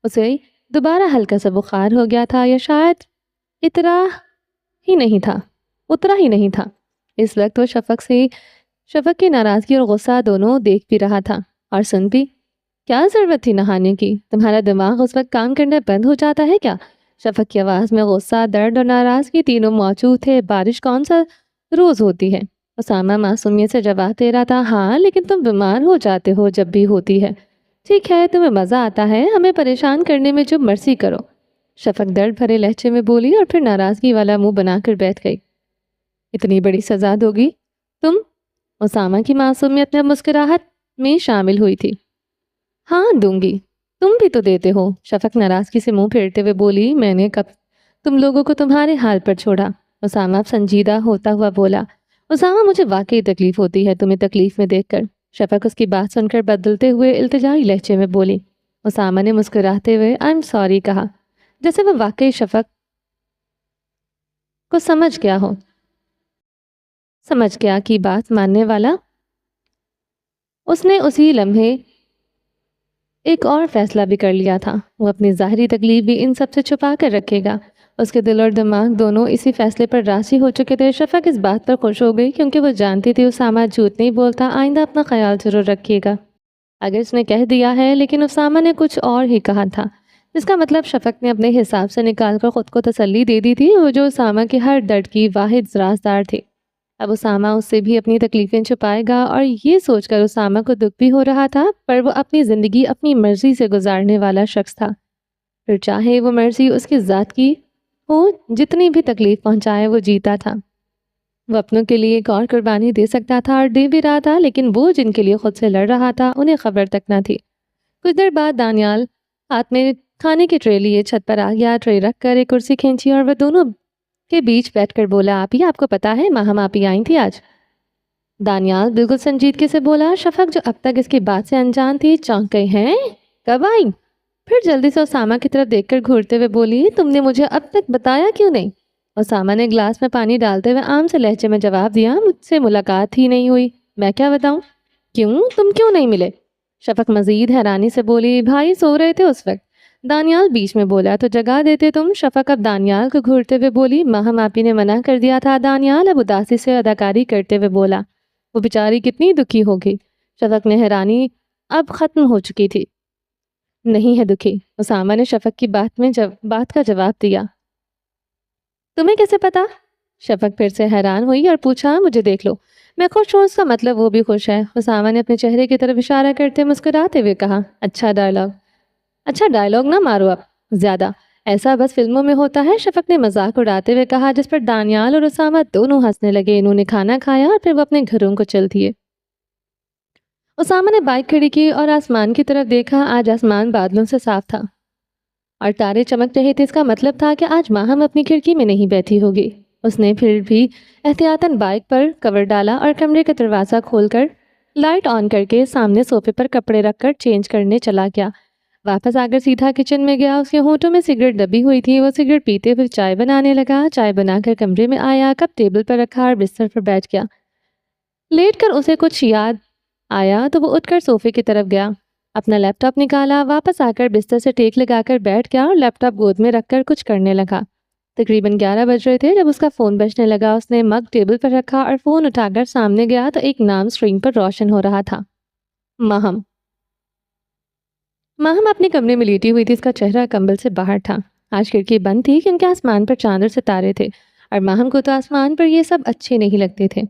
اسے دوبارہ ہلکا سا بخار ہو گیا تھا، یا شاید اترا ہی نہیں تھا۔ اس وقت وہ شفق کی ناراضگی اور غصہ دونوں دیکھ بھی رہا تھا اور سن بھی۔ کیا ضرورت تھی نہانے کی؟ تمہارا دماغ اس وقت کام کرنا بند ہو جاتا ہے کیا؟ شفق کی آواز میں غصہ، درد اور ناراضگی تینوں موجود تھے۔ بارش کون سا روز ہوتی ہے؟ اسامہ معصومیت سے جواب دے رہا تھا، ہاں لیکن تم بیمار ہو جاتے ہو جب بھی ہوتی ہے۔ ٹھیک ہے، تمہیں مزہ آتا ہے ہمیں پریشان کرنے میں، جو مرضی کرو، شفق درد بھرے لہجے میں بولی اور پھر ناراضگی والا منہ بنا کر بیٹھ گئی۔ اتنی بڑی سزا دوگی تم؟ اسامہ کی معصومیت میں مسکراہٹ میں شامل ہوئی تھی۔ ہاں دوں گی، تم بھی تو دیتے ہو، شفق ناراضگی سے منہ پھیرتے ہوئے بولی، میں نے کب تم لوگوں کو تمہارے حال پر چھوڑا؟ اسامہ اب سنجیدہ ہوتا ہوا بولا، اسامہ مجھے واقعی تکلیف ہوتی ہے تمہیں تکلیف میں دیکھ کر۔ شفق اس کی بات سن کر بدلتے ہوئے التجائی لہجے میں بولی۔ اسامہ نے مسکراتے ہوئے آئی ایم سوری کہا، جیسے وہ واقعی شفق کو سمجھ گیا کی بات ماننے والا۔ اس نے اسی لمحے ایک اور فیصلہ بھی کر لیا تھا، وہ اپنی ظاہری تکلیف بھی ان سب سے چھپا کر رکھے گا۔ اس کے دل اور دماغ دونوں اسی فیصلے پر راضی ہو چکے تھے۔ شفق اس بات پر خوش ہو گئی کیونکہ وہ جانتی تھی اسامہ جھوٹ نہیں بولتا، آئندہ اپنا خیال ضرور رکھیے گا۔ اگر اس نے کہہ دیا ہے، لیکن اسامہ نے کچھ اور ہی کہا تھا، جس کا مطلب شفق نے اپنے حساب سے نکال کر خود کو تسلی دے دی تھی، وہ جو اسامہ کے ہر درد کی واحد رازدار تھی۔ اب اسامہ اس سے بھی اپنی تکلیفیں چھپائے گا، اور یہ سوچ کر اسامہ کو دکھ بھی ہو رہا تھا، پر وہ اپنی زندگی اپنی مرضی سے گزارنے والا شخص تھا، پھر چاہے وہ مرضی اس کی ذات کی ہو، جتنی بھی تکلیف پہنچائے وہ جیتا تھا۔ وہ اپنوں کے لیے ایک اور قربانی دے سکتا تھا اور دے بھی رہا تھا، لیکن وہ جن کے لیے خود سے لڑ رہا تھا انہیں خبر تک نہ تھی۔ کچھ دیر بعد دانیال ہاتھ میں کھانے کی ٹرے لیے چھت پر آ گیا۔ ٹرے رکھ کر ایک کرسی کھینچی اور وہ دونوں کے بیچ بیٹھ کر بولا، آپ کو پتا ہے ماہم آپی آئی تھی آج؟ دانیال بالکل سنجیدگی سے بولا۔ شفق جو اب تک اس کی بات سے انجان تھی چونک گئی، ہیں کب آئی؟ پھر جلدی سے اسامہ کی طرف دیکھ کر گھورتے ہوئے بولی، تم نے مجھے اب تک بتایا کیوں نہیں؟ اسامہ نے گلاس میں پانی ڈالتے ہوئے عام سے لہجے میں جواب دیا، مجھ سے ملاقات ہی نہیں ہوئی، میں کیا بتاؤں؟ کیوں، تم کیوں نہیں ملے؟ شفق مزید حیرانی سے بولی، بھائی سو رہے تھے اس وقت؟ دانیال بیچ میں بولا، تو جگا دیتے تم؟ شفق اب دانیال کو گھورتے ہوئے بولی، ماہم آپی نے منع کر دیا تھا۔ دانیال اب اداسی سے اداکاری کرتے ہوئے بولا، وہ بیچاری کتنی دکھی ہوگی۔ شفق نے حیرانی اب ختم ہو چکی تھی، نہیں ہے دکھی۔ اسامہ نے شفق کی بات کا جواب دیا۔ تمہیں کیسے پتا؟ شفق پھر سے حیران ہوئی اور پوچھا، مجھے دیکھ لو، میں خوش ہوں، اس کا مطلب وہ بھی خوش ہے۔ اسامہ نے اپنے چہرے کی طرف اشارہ کرتے مسکراتے ہوئے کہا، اچھا ڈائلاگ نہ مارو اب زیادہ، ایسا بس فلموں میں ہوتا ہے۔ شفق نے مذاق اڑاتے ہوئے کہا، جس پر دانیال اور اسامہ دونوں ہنسنے لگے۔ انہوں نے کھانا کھایا اور پھر وہ اپنے گھروں کو چل دیے۔ اسامہ نے بائک کھڑی کی اور آسمان کی طرف دیکھا۔ آج آسمان بادلوں سے صاف تھا اور تارے چمک رہے تھے۔ اس کا مطلب تھا کہ آج ماہم اپنی کھڑکی میں نہیں بیٹھی ہوگی۔ اس نے پھر بھی احتیاطاً بائک پر کور ڈالا اور کمرے کا دروازہ کھول کر لائٹ آن کر کے سامنے صوفے پر کپڑے رکھ کر چینج کرنے چلا گیا۔ واپس آ کر سیدھا کچن میں گیا۔ اس کے ہونٹوں میں سگریٹ دبی ہوئی تھی۔ وہ سگریٹ پیتے ہوئے چائے بنانے لگا۔ چائے بنا کر کمرے میں آیا، کپ ٹیبل پر رکھا اور بستر پر بیٹھ گیا۔ لیٹ کر اسے کچھ یاد آیا تو وہ اٹھ کر صوفے کی طرف گیا، اپنا لیپ ٹاپ نکالا، واپس آ کر بستر سے ٹیک لگا کر بیٹھ گیا اور لیپ ٹاپ گود میں رکھ کر کچھ کرنے لگا۔ تقریباً 11 بج رہے تھے جب اس کا فون بجنے لگا۔ اس نے مگ ٹیبل پر رکھا اور فون اٹھا کر سامنے گیا تو ایک نام اسکرین پر روشن ہو رہا تھا، ماہم۔ ماہم اپنے کمرے میں لیٹی ہوئی تھی۔ اس کا چہرہ کمبل سے باہر تھا۔ آج کھڑکی بند تھی کیونکہ آسمان پر چاند اور ستارے تھے اور ماہم کو تو آسمان پر یہ سب اچھے نہیں لگتے تھے۔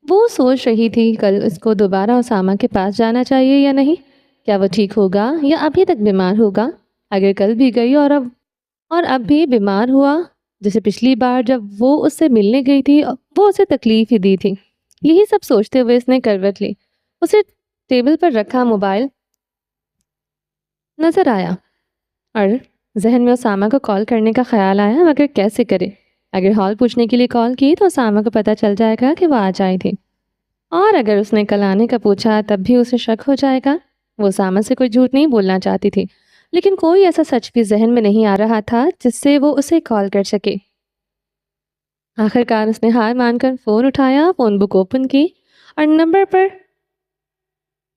وہ سوچ رہی تھی کل اس کو دوبارہ اسامہ کے پاس جانا چاہیے یا نہیں، کیا وہ ٹھیک ہوگا یا ابھی تک بیمار ہوگا۔ اگر کل بھی گئی اور اب بھی بیمار ہوا، جیسے پچھلی بار جب وہ اس سے ملنے گئی تھی وہ اسے تکلیف ہی دی تھی۔ یہی سب سوچتے ہوئے اس نے کروٹ لی۔ اسے ٹیبل پر رکھا موبائل نظر آیا اور ذہن میں اسامہ کو کال کرنے کا خیال آیا، مگر کیسے کرے؟ اگر حال پوچھنے کے لیے کال کی تو اسامہ کو پتہ چل جائے گا کہ وہ آ جائے تھی، اور اگر اس نے کل آنے کا پوچھا تب بھی اسے شک ہو جائے گا۔ وہ اسامہ سے کوئی جھوٹ نہیں بولنا چاہتی تھی، لیکن کوئی ایسا سچ بھی ذہن میں نہیں آ رہا تھا جس سے وہ اسے کال کر سکے۔ آخر کار اس نے ہار مان کر فون اٹھایا، فون بک اوپن کی اور نمبر پر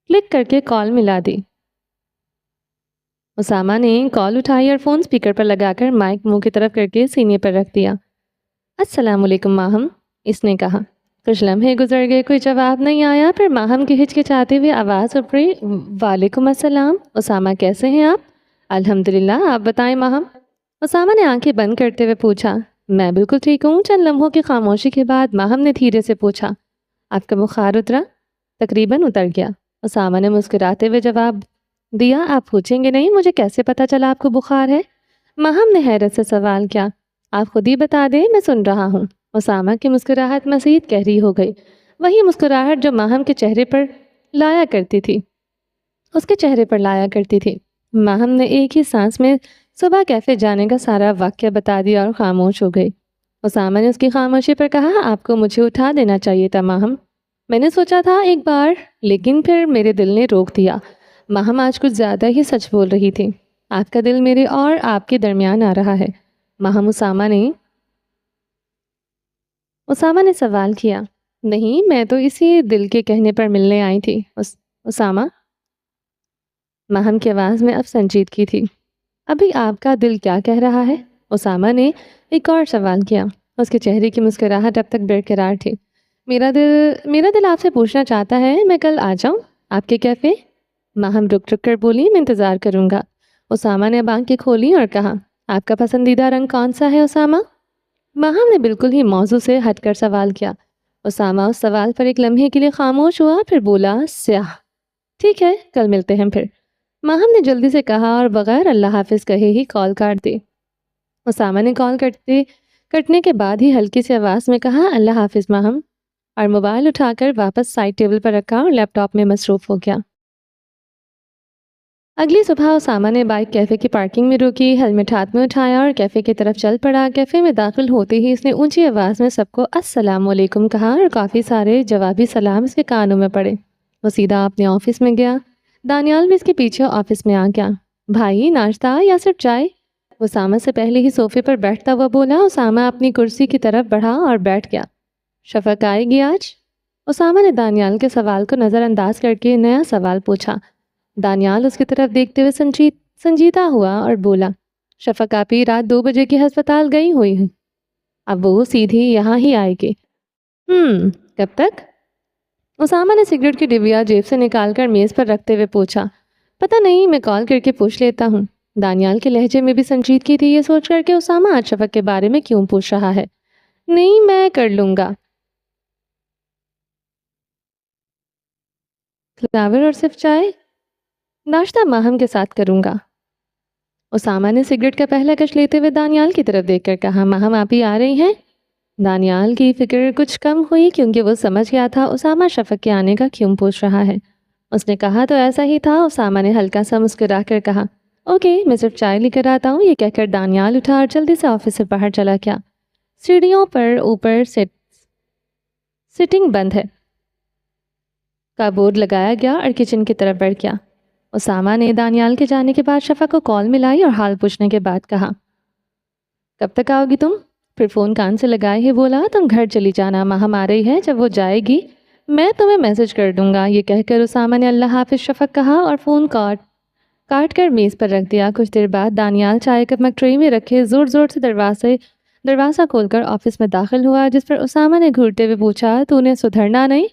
کلک کر کے کال ملا دی۔ اسامہ نے کال اٹھائی اور فون سپیکر پر لگا کر مائک منہ کی طرف کر کے سینے پر رکھ دیا۔ السلام علیکم ماہم، اس نے کہا۔ کچھ لمحے گزر گئے، کوئی جواب نہیں آیا۔ پھر ماہم کی ہچکچاتے ہوئے آواز ابھری، وعلیکم السلام اسامہ، کیسے ہیں آپ؟ الحمدللہ، آپ بتائیں ماہم۔ اسامہ نے آنکھیں بند کرتے ہوئے پوچھا۔ میں بالکل ٹھیک ہوں۔ چند لمحوں کی خاموشی کے بعد ماہم نے دھیرے سے پوچھا، آپ کا بخار اترا؟ تقریباً اتر گیا، اسامہ نے مسکراتے ہوئے جواب دیا۔ آپ پوچھیں گے نہیں، مجھے کیسے پتا چلا آپ کو بخار ہے؟ ماہم نے حیرت سے سوال کیا۔ آپ خود ہی بتا دیں، میں سن رہا ہوں۔ اسامہ کی مسکراہٹ مزید گہری ہو گئی، وہی مسکراہٹ جو ماہم کے چہرے پر لایا کرتی تھی، اس کے چہرے پر لایا کرتی تھی۔ ماہم نے ایک ہی سانس میں صبح کیفے جانے کا سارا واقعہ بتا دیا اور خاموش ہو گئی۔ اسامہ نے اس کی خاموشی پر کہا، آپ کو مجھے اٹھا دینا چاہیے تھا ماہم، میں نے سوچا تھا ایک بار، لیکن پھر میرے دل نے روک دیا۔ ماہم آج کچھ زیادہ ہی سچ بول رہی تھی۔ آپ کا دل میرے اور آپ کے درمیان آ رہا ہے ماہم، اسامہ نے سوال کیا۔ نہیں، میں تو اسی دل کے کہنے پر ملنے آئی تھی اسامہ۔ ماہم کی آواز میں اب سنجیدگی تھی۔ ابھی آپ کا دل کیا کہہ رہا ہے؟ اسامہ نے ایک اور سوال کیا۔ اس کے چہرے کی مسکراہٹ اب تک برقرار تھی۔ میرا دل آپ سے پوچھنا چاہتا ہے، میں کل آ جاؤں آپ کے کیفے؟ ماہم رک رک کر بولی، میں انتظار کروں گا۔ اسامہ نے اب آنکھیں کھولی اور کہا، آپ کا پسندیدہ رنگ کون سا ہے اسامہ؟ ماہم نے بالکل ہی موضوع سے ہٹ کر سوال کیا۔ اسامہ اس سوال پر ایک لمحے کے لیے خاموش ہوا، پھر بولا، سیاہ۔ ٹھیک ہے، کل ملتے ہیں پھر، ماہم نے جلدی سے کہا اور بغیر اللہ حافظ کہے ہی کال کاٹ دی۔ اسامہ نے کال کٹنے کے بعد ہی ہلکی سی آواز میں کہا، اللہ حافظ ماہم، اور موبائل اٹھا کر واپس سائڈ ٹیبل پر رکھا اور لیپ ٹاپ میں مصروف ہو گیا۔ اگلی صبح اسامہ نے بائک کیفے کی پارکنگ میں روکی، ہیلمٹ ہاتھ میں اٹھایا اور کیفے کی طرف چل پڑا۔ کیفے میں داخل ہوتے ہی اس نے اونچی آواز میں سب کو السلام علیکم کہا اور کافی سارے جوابی سلام اس کے کانوں میں پڑے۔ وہ سیدھا اپنے آفس میں گیا۔ دانیال بھی اس کے پیچھے آفس میں آ گیا۔ بھائی، ناشتہ یا صرف چائے؟ اسامہ سے پہلے ہی صوفے پر بیٹھتا ہوا بولا۔ اسامہ اپنی کرسی کی طرف بڑھا اور بیٹھ گیا۔ شفق آئے گی آج؟ اسامہ نے دانیال کے سوال کو نظر انداز کر کے نیا سوال پوچھا۔ دانیال اس کی طرف دیکھتے ہوئے سنجیدہ ہوا اور بولا، شفق آپی رات 2 بجے کی ہسپتال گئی ہوئی ہیں، اب وہ سیدھی یہاں ہی آئے گی۔ کب تک؟ اسامہ نے سگریٹ کی ڈبیا جیب سے نکال کر میز پر رکھتے ہوئے پوچھا۔ پتہ نہیں، میں کال کر کے پوچھ لیتا ہوں۔ دانیال کے لہجے میں بھی سنجیدگی تھی، یہ سوچ کر کہ اسامہ آج شفق کے بارے میں کیوں پوچھ رہا ہے۔ نہیں، میں کر لوں گا۔ فلاور اور صرف چائے؟ ناشتہ ماہم کے ساتھ کروں گا۔ اسامہ نے سگریٹ کا پہلا کش لیتے ہوئے دانیال کی طرف دیکھ کر کہا، ماہم آپ ہی آ رہی ہیں؟ دانیال کی فکر کچھ کم ہوئی کیونکہ وہ سمجھ گیا تھا اسامہ شفق کے آنے کا کیوں پوچھ رہا ہے۔ اس نے کہا تو ایسا ہی تھا۔ اسامہ نے ہلکا سا مسکرا کر کہا، اوکے، میں صرف چائے لے کر آتا ہوں۔ یہ کہہ کر دانیال اٹھا اور جلدی سے آفس سے باہر چلا گیا۔ سیڑھیوں پر اوپر سٹنگ بند ہے کا بورڈ لگایا گیا اور کچن کی طرف بڑھ گیا۔ اسامہ نے دانیال کے جانے کے بعد شفق کو کال ملائی اور حال پوچھنے کے بعد کہا، کب تک آؤ گی تم؟ پھر فون کان سے لگائے ہی بولا، تم گھر چلی جانا، ماہم آ رہی ہے، جب وہ جائے گی میں تمہیں میسج کر دوں گا۔ یہ کہہ کر اسامہ نے اللہ حافظ شفق کہا اور فون کاٹ کر میز پر رکھ دیا۔ کچھ دیر بعد دانیال چائے کا مگ ٹرے میں رکھے زور زور سے دروازہ کھول کر آفس میں داخل ہوا، جس پر اسامہ نے گھورتے ہوئے پوچھا، تو نے سدھرنا نہیں؟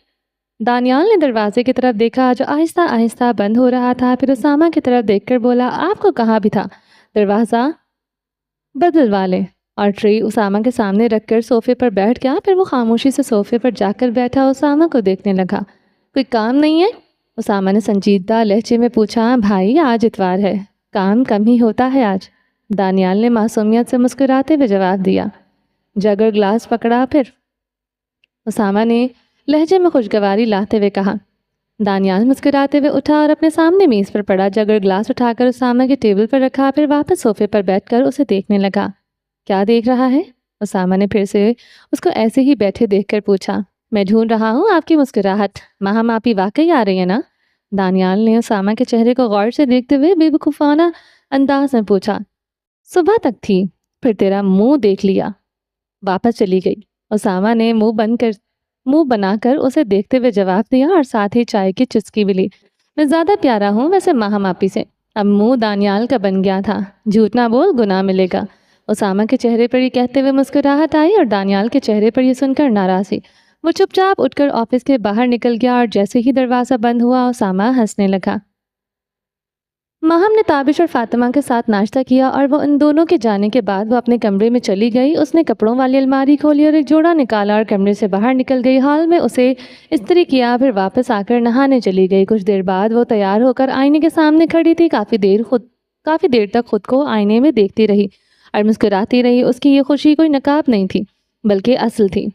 دانیال نے دروازے کی طرف دیکھا جو آہستہ آہستہ بند ہو رہا تھا، پھر اسامہ کی طرف دیکھ کر بولا، آپ کو کہا بھی تھا دروازہ بدلوا لے، اور ٹرے اسامہ کے سامنے رکھ کر صوفے پر بیٹھ گیا۔ پھر وہ خاموشی سے صوفے پر جا کر بیٹھا اسامہ کو دیکھنے لگا۔ کوئی کام نہیں ہے؟ اسامہ نے سنجیدہ لہجے میں پوچھا۔ بھائی آج اتوار ہے، کام کم ہی ہوتا ہے آج، دانیال نے معصومیت سے مسکراتے ہوئے جواب دیا۔ جگ اور گلاس پکڑا پھر؟ اسامہ نے لہجے میں خوشگواری لاتے ہوئے کہا۔ دانیال مسکراتے ہوئے اٹھا اور اپنے سامنے میز پر پڑا جگ اور گلاس اٹھا کر اسامہ کے ٹیبل پر رکھا، پھر واپس صوفے پر بیٹھ کر اسے دیکھنے لگا۔ کیا دیکھ رہا ہے؟ اسامہ نے پھر سے اس کو ایسے ہی بیٹھے دیکھ کر پوچھا۔ میں ڈھونڈ رہا ہوں آپ کی مسکراہٹ، ماہم آپ ہی واقعی آ رہی ہے نا؟ دانیال نے اسامہ کے چہرے کو غور سے دیکھتے ہوئے بے وقوفانہ انداز میں پوچھا۔ صبح تک تھی، پھر تیرا منہ دیکھ لیا، واپس چلی گئی۔ اسامہ نے منہ بنا کر اسے دیکھتے ہوئے جواب دیا اور ساتھ ہی چائے کی چسکی بھی لی۔ میں زیادہ پیارا ہوں ویسے ماہم آپی سے۔ اب منہ دانیال کا بن گیا تھا۔ جھوٹ نہ بول، گناہ ملے گا۔ اسامہ کے چہرے پر یہ کہتے ہوئے مسکراہٹ آئی اور دانیال کے چہرے پر یہ سن کر ناراضی۔ وہ چپ چاپ اٹھ کر آفس کے باہر نکل گیا اور جیسے ہی دروازہ بند ہوا اسامہ ہنسنے لگا۔ ماہم نے تابش اور فاطمہ کے ساتھ ناشتہ کیا اور وہ ان دونوں کے جانے کے بعد وہ اپنے کمرے میں چلی گئی۔ اس نے کپڑوں والی الماری کھولی اور ایک جوڑا نکالا اور کمرے سے باہر نکل گئی۔ ہال میں اسے استری کیا، پھر واپس آ کر نہانے چلی گئی۔ کچھ دیر بعد وہ تیار ہو کر آئینے کے سامنے کھڑی تھی۔ کافی دیر تک خود کو آئینے میں دیکھتی رہی اور مسکراتی رہی۔ اس کی یہ خوشی کوئی نقاب نہیں تھی بلکہ اصل تھی،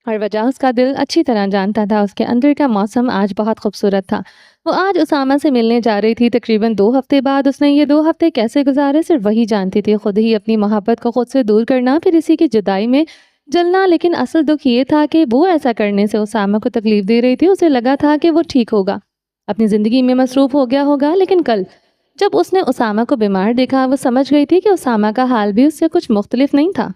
اور وجہ اس کا دل اچھی طرح جانتا تھا۔ اس کے اندر کا موسم آج بہت خوبصورت تھا۔ وہ آج اسامہ سے ملنے جا رہی تھی۔ تقریباً 2 ہفتے بعد اس نے یہ 2 ہفتے کیسے گزارے صرف وہی جانتی تھی۔ خود ہی اپنی محبت کو خود سے دور کرنا، پھر اسی کی جدائی میں جلنا۔ لیکن اصل دکھ یہ تھا کہ وہ ایسا کرنے سے اسامہ کو تکلیف دے رہی تھی۔ اسے لگا تھا کہ وہ ٹھیک ہوگا، اپنی زندگی میں مصروف ہو گیا ہوگا، لیکن کل جب اس نے اسامہ کو بیمار دیکھا وہ سمجھ گئی تھی کہ اسامہ کا حال بھی اس سے کچھ مختلف نہیں تھا۔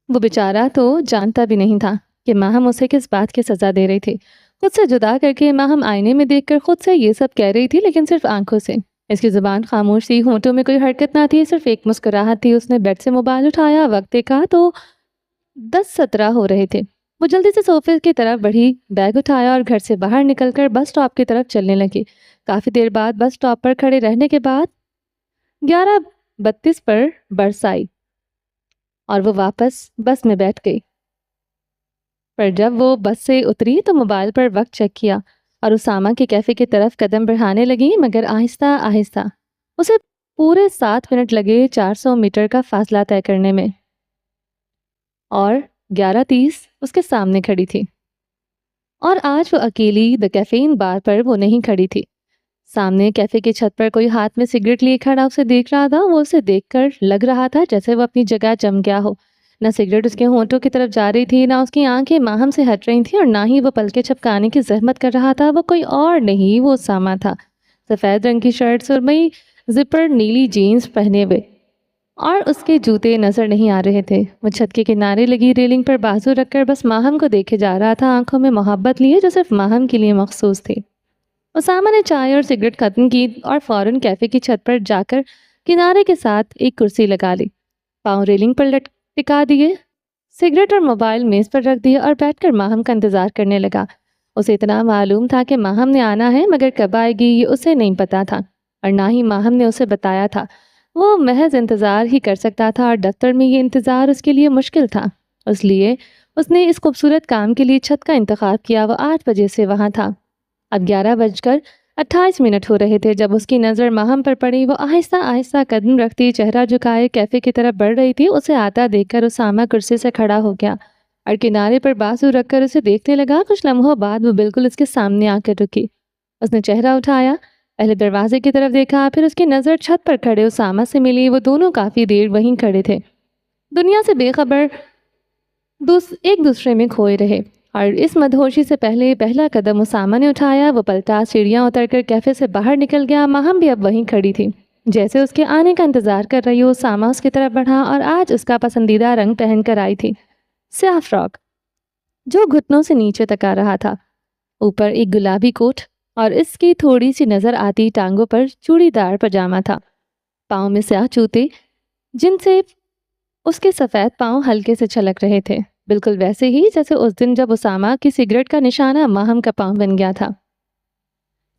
وہ بیچارہ تو جانتا بھی نہیں تھا کہ ماہم اسے کس بات کی سزا دے رہی تھی۔ خود سے جدا کر کے ماہم آئینے میں دیکھ کر خود سے یہ سب کہہ رہی تھی، لیکن صرف آنکھوں سے۔ اس کی زبان خاموش تھی، ہونٹوں میں کوئی حرکت نہ تھی، صرف ایک مسکراہٹ تھی۔ اس نے بیڈ سے موبائل اٹھایا، وقت دیکھا تو 10:17 ہو رہے تھے۔ وہ جلدی سے صوفے کی طرف بڑھی، بیگ اٹھایا اور گھر سے باہر نکل کر بس سٹاپ کی طرف چلنے لگی۔ کافی دیر بعد بس سٹاپ پر کھڑے رہنے کے بعد 11:32 پر برس آئی اور وہ واپس بس میں بیٹھ گئی۔ پر جب وہ بس سے اتری تو موبائل پر وقت چیک کیا اور اسامہ کے کیفے کی طرف قدم بڑھانے لگی، مگر آہستہ آہستہ۔ اسے پورے 7 منٹ لگے 400 میٹر کا فاصلہ طے کرنے میں، اور 11:30 اس کے سامنے کھڑی تھی۔ اور آج وہ اکیلی دی کیفین بار پر وہ نہیں کھڑی تھی۔ سامنے کیفے کی چھت پر کوئی ہاتھ میں سگریٹ لیے کھڑا اسے دیکھ رہا تھا۔ وہ اسے دیکھ کر لگ رہا تھا جیسے وہ اپنی جگہ جم گیا ہو۔ نہ سگریٹ اس کے ہونٹوں کی طرف جا رہی تھی، نہ اس کی آنکھیں ماہم سے ہٹ رہی تھیں، اور نہ ہی وہ پلکیں چھپکانے کی زحمت کر رہا تھا۔ وہ کوئی اور نہیں، وہ اسامہ تھا۔ سفید رنگ کی شرٹ، سرمئی زپر نیلی جینز پہنے ہوئے، اور اس کے جوتے نظر نہیں آ رہے تھے۔ وہ چھت کے کنارے لگی ریلنگ پر بازو رکھ کر بس ماہم کو دیکھے جا رہا تھا، آنکھوں میں محبت لیے جو صرف ماہم کے لیے مخصوص تھی۔ اسامہ نے چائے اور سگریٹ ختم کی اور فوراً کیفے کی چھت پر جا کر کنارے کے ساتھ ایک کرسی لگا لی، پاؤں ریلنگ پر ٹکا دیے، سگریٹ اور موبائل میز پر رکھ دیا اور بیٹھ کر ماہم کا انتظار کرنے لگا۔ اسے اتنا معلوم تھا کہ ماہم نے آنا ہے، مگر کب آئے گی یہ اسے نہیں پتا تھا، اور نہ ہی ماہم نے اسے بتایا تھا۔ وہ محض انتظار ہی کر سکتا تھا، اور دفتر میں یہ انتظار اس کے لیے مشکل تھا، اس لیے اس نے اس خوبصورت کام کے لیے چھت کا انتخاب کیا۔ وہ 8 بجے سے وہاں تھا۔ اب 11:28 ہو رہے تھے جب اس کی نظر ماہم پر پڑی۔ وہ آہستہ آہستہ قدم رکھتی چہرہ جھکائے کیفے کی طرف بڑھ رہی تھی۔ اسے آتا دیکھ کر اسامہ کرسی سے کھڑا ہو گیا اور کنارے پر بازو رکھ کر اسے دیکھنے لگا۔ کچھ لمحوں بعد وہ بالکل اس کے سامنے آ کر رکی۔ اس نے چہرہ اٹھایا، پہلے دروازے کی طرف دیکھا، پھر اس کی نظر چھت پر کھڑے اسامہ سے ملی۔ وہ دونوں کافی دیر وہیں کھڑے تھے، دنیا سے بے خبر، ایک دوسرے میں کھوئے رہے۔ اور اس مدہوشی سے پہلا قدم اسامہ نے اٹھایا، وہ پلٹا، سیڑھیاں اتر کر کیفے سے باہر نکل گیا۔ ماہم بھی اب وہیں کھڑی تھی، جیسے اس کے آنے کا انتظار کر رہی ہو۔ اسامہ اس کی طرف بڑھا اور آج اس کا پسندیدہ رنگ پہن کر آئی تھی، سیاہ فراک جو گھٹنوں سے نیچے تک آ رہا تھا، اوپر ایک گلابی کوٹ، اور اس کی تھوڑی سی نظر آتی ٹانگوں پر چوڑی دار پاجامہ تھا، پاؤں میں سیاہ جوتے جن سے اس کے سفید پاؤں ہلکے سے چھلک رہے تھے، بالکل ویسے ہی جیسے اس دن جب اسامہ کی سگریٹ کا نشانہ ماہم کا پاؤں بن گیا تھا۔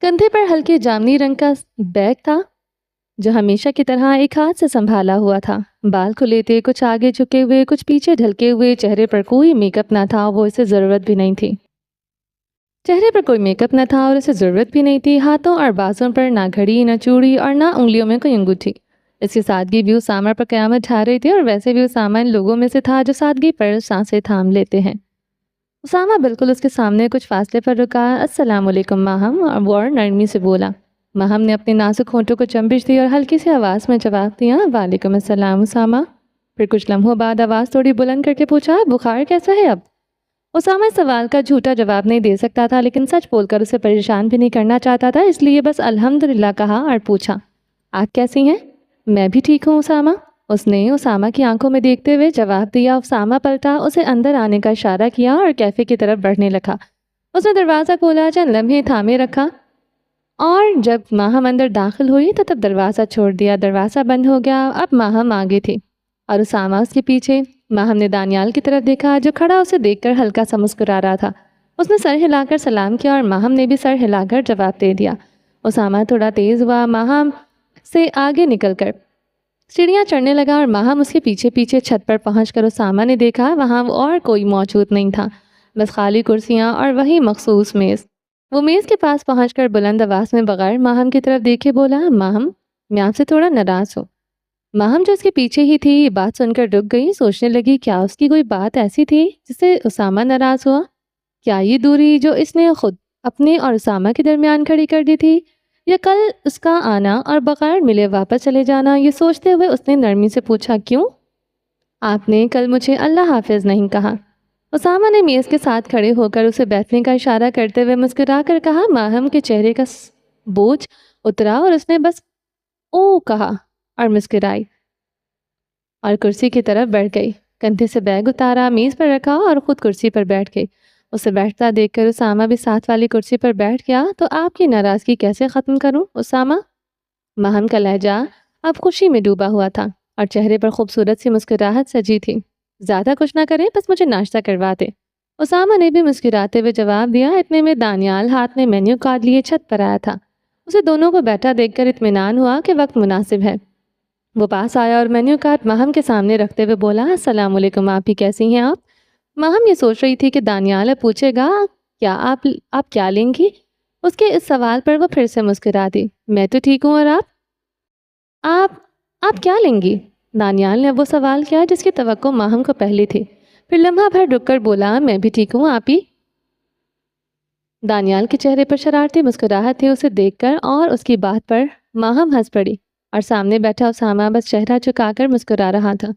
کندھے پر ہلکے جامنی رنگ کا بیگ تھا جو ہمیشہ کی طرح ایک ہاتھ سے سنبھالا ہوا تھا، بال کھلے تھے، کچھ آگے جھکے ہوئے، کچھ پیچھے ڈھلکے ہوئے، چہرے پر کوئی میک اپ نہ تھا، وہ اسے ضرورت بھی نہیں تھی۔ چہرے پر کوئی میک اپ نہ تھا اور اسے ضرورت بھی نہیں تھی۔ ہاتھوں اور بازوں پر نہ گھڑی، نہ چوڑی، اور نہ انگلیوں میں کوئی انگوٹھی۔ اس کی سادگی بھی اسامہ پر قیامت ڈھا رہی تھی، اور ویسے بھی اسامہ ان لوگوں میں سے تھا جو سادگی پر سانسیں تھام لیتے ہیں۔ اسامہ بالکل اس کے سامنے کچھ فاصلے پر رکا۔ السلام علیکم ماہم، اور نرمی سے بولا۔ ماہم نے اپنے نازک ہونٹوں کو چمبش دی اور ہلکی سی آواز میں جواب دیا، وعلیکم السلام اسامہ۔ پھر کچھ لمحوں بعد آواز تھوڑی بلند کر کے پوچھا، بخار کیسا ہے اب؟ اسامہ اس سوال کا جھوٹا جواب نہیں دے سکتا تھا، لیکن سچ بول کر اسے پریشان بھی نہیں کرنا چاہتا تھا، اس لیے بس الحمدللہ کہا اور پوچھا، آپ کیسی ہیں؟ میں بھی ٹھیک ہوں اسامہ، اس نے اسامہ کی آنکھوں میں دیکھتے ہوئے جواب دیا۔ اسامہ پلٹا، اسے اندر آنے کا اشارہ کیا اور کیفے کی طرف بڑھنے لگا۔ اس نے دروازہ کھولا، چند لمحے تھامے رکھا، اور جب ماہم اندر داخل ہوئی تو تب دروازہ چھوڑ دیا۔ دروازہ بند ہو گیا۔ اب ماہم آگے تھی اور اسامہ اس کے پیچھے۔ ماہم نے دانیال کی طرف دیکھا جو کھڑا اسے دیکھ کر ہلکا سا مسکرا رہا تھا۔ اس نے سر ہلا کر سلام کیا اور ماہم نے بھی سر ہلا کر جواب دے دیا۔ اسامہ تھوڑا تیز ہوا، ماہم سے آگے نکل کر سیڑھیاں چڑھنے لگا، اور ماہم اس کے پیچھے پیچھے چھت پر پہنچ کر اسامہ نے دیکھا وہاں اور کوئی موجود نہیں تھا، بس خالی کرسیاں اور وہی مخصوص میز۔ وہ میز کے پاس پہنچ کر بلند آواز میں بغیر ماہم کی طرف دیکھے بولا، ماہم میں آپ سے تھوڑا ناراض ہوں۔ ماہم جو اس کے پیچھے ہی تھی یہ بات سن کر رک گئی، سوچنے لگی کیا اس کی کوئی بات ایسی تھی جس سے اسامہ ناراض ہوا؟ کیا یہ دوری جو اس نے خود اپنے اور اسامہ کے درمیان کھڑی کر دی تھی، یا کل اس کا آنا اور بغیر ملے واپس چلے جانا؟ یہ سوچتے ہوئے اس نے نرمی سے پوچھا، کیوں؟ آپ نے کل مجھے اللہ حافظ نہیں کہا۔ اسامہ نے میز کے ساتھ کھڑے ہو کر اسے بیٹھنے کا اشارہ کرتے ہوئے مسکرا کر کہا۔ ماہم کے چہرے کا بوجھ اترا اور اس نے بس او کہا اور مسکرائی اور کرسی کی طرف بڑھ گئی، کندھے سے بیگ اتارا، میز پر رکھا اور خود کرسی پر بیٹھ گئی۔ اسے بیٹھتا دیکھ کر اسامہ بھی ساتھ والی کرسی پر بیٹھ گیا۔ تو آپ کی ناراضگی کیسے ختم کروں اسامہ؟ ماہم کا لہجہ اب خوشی میں ڈوبا ہوا تھا اور چہرے پر خوبصورت سی مسکراہٹ سجی تھی۔ زیادہ کچھ نہ کرے، بس مجھے ناشتہ کروا دے۔ اسامہ نے بھی مسکراتے ہوئے جواب دیا۔ اتنے میں دانیال ہاتھ میں مینیو کارڈ لیے چھت پر آیا تھا۔ اسے دونوں کو بیٹھا دیکھ کر اطمینان ہوا کہ وقت مناسب ہے۔ وہ پاس آیا اور مینیو کارڈ ماہم کے سامنے رکھتے ہوئے بولا، السلام علیکم، آپ ہی کیسی ہیں آپ؟ ماہم یہ سوچ رہی تھی کہ دانیال اب پوچھے گا کیا آپ کیا لیں گی؟ اس کے اس سوال پر وہ پھر سے مسکرا دی۔ میں تو ٹھیک ہوں، اور آپ کیا لیں گی؟ دانیال نے وہ سوال کیا جس کی توقع ماہم کو پہلے تھی۔ پھر لمحہ بھر رک کر بولا، میں بھی ٹھیک ہوں، آپ ہی؟ دانیال کے چہرے پر شرارتی مسکراہٹ تھی اسے دیکھ کر، اور اس کی بات پر ماہم ہنس پڑی، اور سامنے بیٹھا اسامہ بس چہرہ چکا کر مسکرا رہا تھا۔